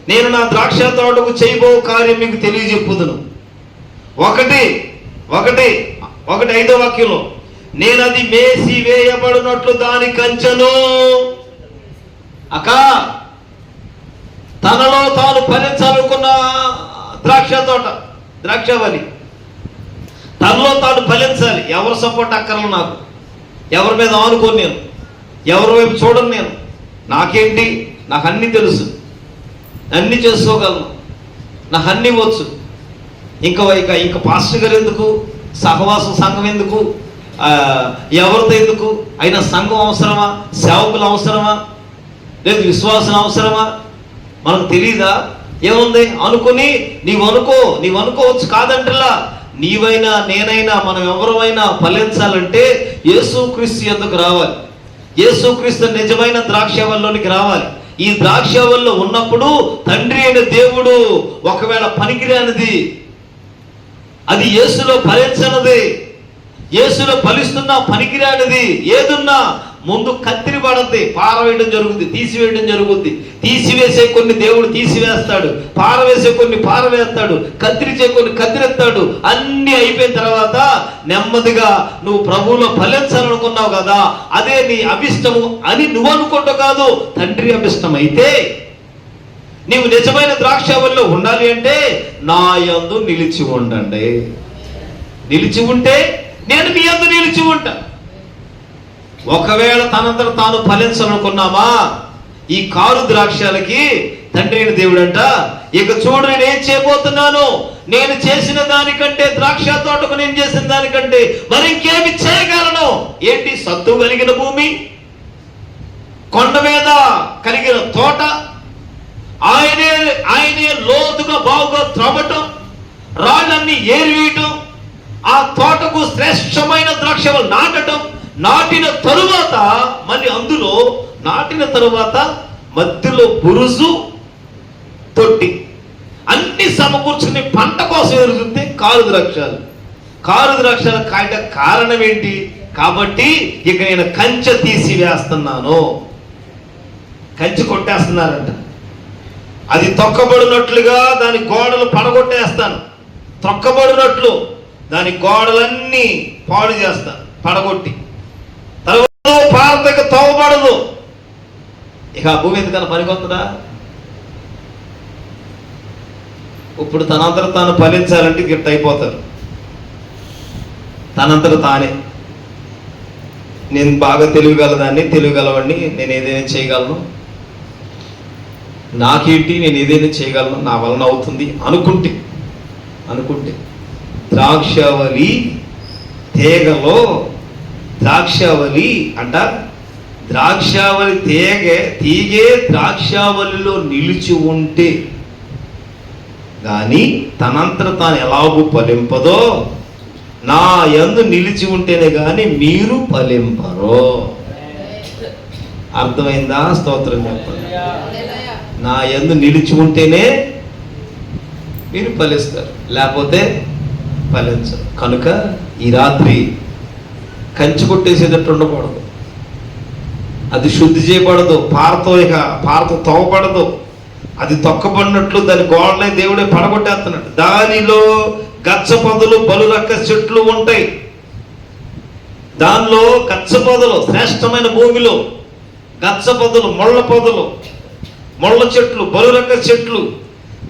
నేను నా ద్రాక్ష తోటకు చేయబో కార్యం మీకు తెలియజెప్పుదును. ఒకటి 5వ వాక్యంలో, నేను అది మేసి వేయబడినట్లు దాని కంచెను. తనలో తాను ఫలించాలనుకున్న ద్రాక్షవల్లి తనలో తాను ఫలించాలి. ఎవరు సపోర్ట్ అక్కర్లు నాకు, ఎవరి మీద ఆనుకోను నేను, ఎవరి వైపు చూడను నేను. నాకేంటి? నాకు అన్నీ తెలుసు, అన్నీ చేసుకోగలను, నాకు అన్నీ వచ్చు. ఇంకా పాస్టర్ గారు ఎందుకు? సహవాసం సంఘం ఎందుకు? ఎవరితో ఎందుకు? అయినా సంఘం అవసరమా? సేవకులు అవసరమా? లేదు విశ్వాసం అవసరమా? మనకు తెలీదా? ఏముంది? అనుకుని నీవు అనుకోవచ్చు, కాదంటలా. నీవైనా నేనైనా మనం ఎవరైనా ఫలించాలంటే యేసుక్రీస్తు యొద్దకు రావాలి. యేసుక్రీస్తు నిజమైన ద్రాక్షవల్లిలోనికి రావాలి. ఈ ద్రాక్షవల్లిలో ఉన్నప్పుడు తండ్రి అయిన దేవుడు ఒకవేళ పనికిరానిది, అది యేసులో ఫలించనిది, యేసులో ఫలిస్తున్నా పనికిరానిది ఏదున్నా ముందు కత్తిరి పడద్ది, పారవేయడం జరుగుద్ది, తీసివేయడం జరుగుద్ది. తీసివేసే కొన్ని దేవుడు తీసివేస్తాడు, పారవేసే కొన్ని పారవేస్తాడు, కత్తిరించే కొన్ని కత్తిరెత్తాడు. అన్నీ అయిపోయిన తర్వాత నెమ్మదిగా నువ్వు ప్రభువులో ఫలించాలనుకున్నావు కదా, అదే నీ అభిష్టము అని నువ్వు అనుకుంటావు కాదు, తండ్రి అభిష్టం. అయితే నీవు నిజమైన ద్రాక్షవల్లిలో ఉండాలి అంటే నా యందు నిలిచి ఉండండి. నిలిచి ఉంటే నేను మీ యందు నిలిచి ఉంటా. ఒకవేళ తనంతట తాను ఫలించాలనుకున్నామా, ఈ కారు ద్రాక్షలకి తండ్రి అయిన దేవుడంట, ఇక చూడు నేను ఏం చేయబోతున్నాను, నేను చేసిన దానికంటే ద్రాక్ష తోటకు నేను చేసిన దానికంటే మరి ఇంకేమి చేయగలను? ఏంటి? సత్తు కలిగిన భూమి, కొండ మీద కలిగిన తోట, ఆయనే లోతుగా బాగుగా త్రవ్వటం, రాళ్ళన్నీ ఏరివేయటం, ఆ తోటకు శ్రేష్టమైన ద్రాక్షలు నాటటం, నాటిన తరువాత మళ్ళీ అందులో నాటిన తరువాత మధ్యలో బురుజు, తొట్టి అన్ని సమకూర్చుకుని పంట కోసం ఎదురుతుంటే కారు ద్రాక్షలు కాయట కారణం ఏంటి? కాబట్టి ఇక నేను కంచె తీసి వేస్తున్నాను. కంచె కొట్టేస్తున్నారంట. అది తొక్కబడినట్లుగా దాని గోడలు పడగొట్టేస్తాను. తొక్కబడినట్లు దాని గోడలన్నీ పాడు చేస్తాను, పడగొట్టి. తర్వాత పారతకు తవ్వబడదు. ఇక ఆ భూమి ఎందుకన్నా పనికొస్తుందా? ఇప్పుడు తనంతట తాను ఫలించాలంటే గిట్ట అయిపోతారు. తనంతట తానే నేను బాగా తెలియగలవాడిని, నేను ఏదైనా చేయగలను, నాకేంటి, నేను ఏదైనా చేయగలను, నా వలన అవుతుంది అనుకుంటే ద్రాక్షవల్లి తీగలో ద్రాక్షవల్లి అంట, ద్రాక్షవల్లి తీగే ద్రాక్షవల్లిలో నిలిచి ఉంటే కానీ తనంతట తాను ఎలాగూ ఫలింపదో, నా యందు నిలిచి ఉంటేనే కానీ మీరు ఫలింపరు. అర్థమైందా? స్తోత్రం చెప్పండి. నా యందు నిలిచి ఉంటేనే మీరు ఫలిస్తారు, లేకపోతే ఫలించరు. కనుక ఈ రాత్రి కంచి కొట్టేసేటట్టు ఉండకూడదు. అది శుద్ధి చేయబడదు, పారతో తవ్వబడదు. అది తొక్కబడినట్లు దాని గోడలై దేవుడే పడగొట్టేస్తున్నాడు. దానిలో గచ్చ పొదలు, బలురక్క చెట్లు ఉంటాయి. దానిలో గచ్చ పొదలు, శ్రేష్టమైన భూమిలో గచ్చ పొదలు, ముళ్ళ చెట్లు, బలురక్క చెట్లు,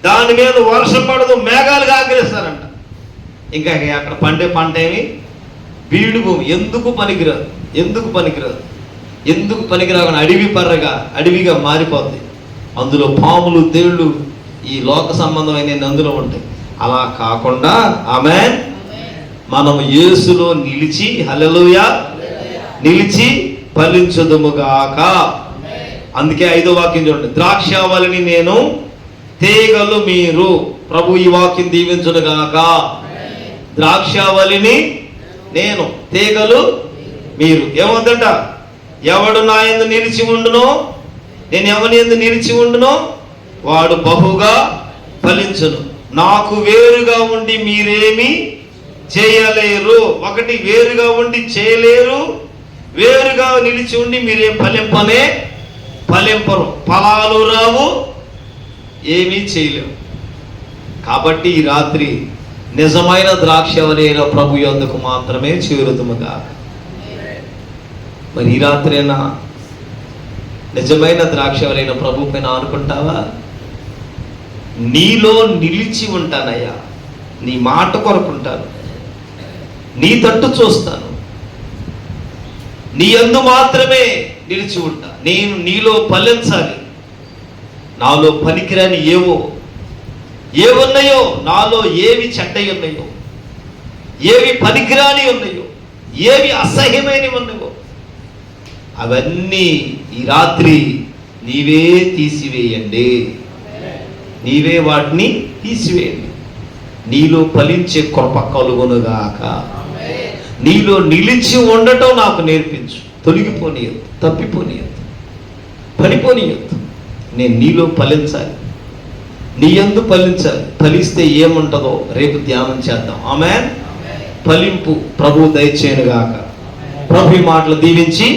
దాని మీద వర్షం పడదు, మేఘాలుగా ఆగ్రహిస్తారంట. ఇంకా అక్కడ పండే పంట ఏమి బీడు భూమి ఎందుకు పనికిరాదు, ఎందుకు పనికిరాదు, ఎందుకు పనికిరాకుండా అడవిగా మారిపోద్ది. అందులో పాములు, తేళ్ళు, ఈ లోక సంబంధమైన అందులో ఉంటాయి. అలా కాకుండా ఆమేన్, మనం యేసులో నిలిచి, హల్లెలూయా, నిలిచి ఫలించుదుముగాక. అందుకే 5వ వాక్యం చూడండి, ద్రాక్షావళిని నేను, తీగలు మీరు. ప్రభు ఈ వాక్యం దీవించునుగాక. ద్రాక్షావళిని నేను, తీగలు మీరు. ఏమవుతుందంట, ఎవడు నా యందు నిలిచి ఉండునో, నేను ఎవని యందు నిలిచి ఉండునో వాడు బహుగా ఫలించును. నాకు వేరుగా ఉండి మీరేమి చేయలేరు. ఒకటి, వేరుగా ఉండి చేయలేరు. వేరుగా నిలిచి ఉండి మీరేం ఫలింపరు, ఫలాలు రావు, ఏమీ చేయలేవు. కాబట్టి ఈ రాత్రి నిజమైన ద్రాక్షవల్లి అయిన ప్రభు యొద్దకు మాత్రమే చేరుదుముగా. మరి ఈ రాత్రైనా నిజమైన ద్రాక్షవల్లి అయిన ప్రభు పైన అనుకుంటావా? నీలో నిలిచి ఉంటానయ్యా, నీ మాట కొరకుంటాను, నీ తట్టు చూస్తాను, నీ యందు మాత్రమే నిలిచి ఉంటా. నేను నీలో ఫలించాలి. నాలో పనికిరాని ఏవున్నాయో, నాలో ఏవి చెడ్డవి ఉన్నాయో, ఏవి పనికిరాని ఉన్నాయో, ఏవి అసహ్యమైనవి ఉన్నాయో, అవన్నీ ఈ రాత్రి నీవే తీసివేయండి. నీవే వాటిని తీసివేయండి. నీలో ఫలించే కృప కలుగునుగాక. నీలో నిలిచి ఉండటం నాకు నేర్పించు. తొలగిపోనీయద్దు, తప్పిపోనీయద్దు, పడిపోనీయద్దు. నేను నీలో ఫలించాలి, నీ యందు ఫలించాలి. ఫలిస్తే ఏముంటుందో రేపు ధ్యానం చేద్దాం. ఆమేన్. ఫలింపు ప్రభు దయచేయునుగాక. ప్రభు మాటలు దీవించి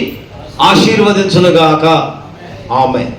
ఆశీర్వదించునుగాక. ఆమేన్.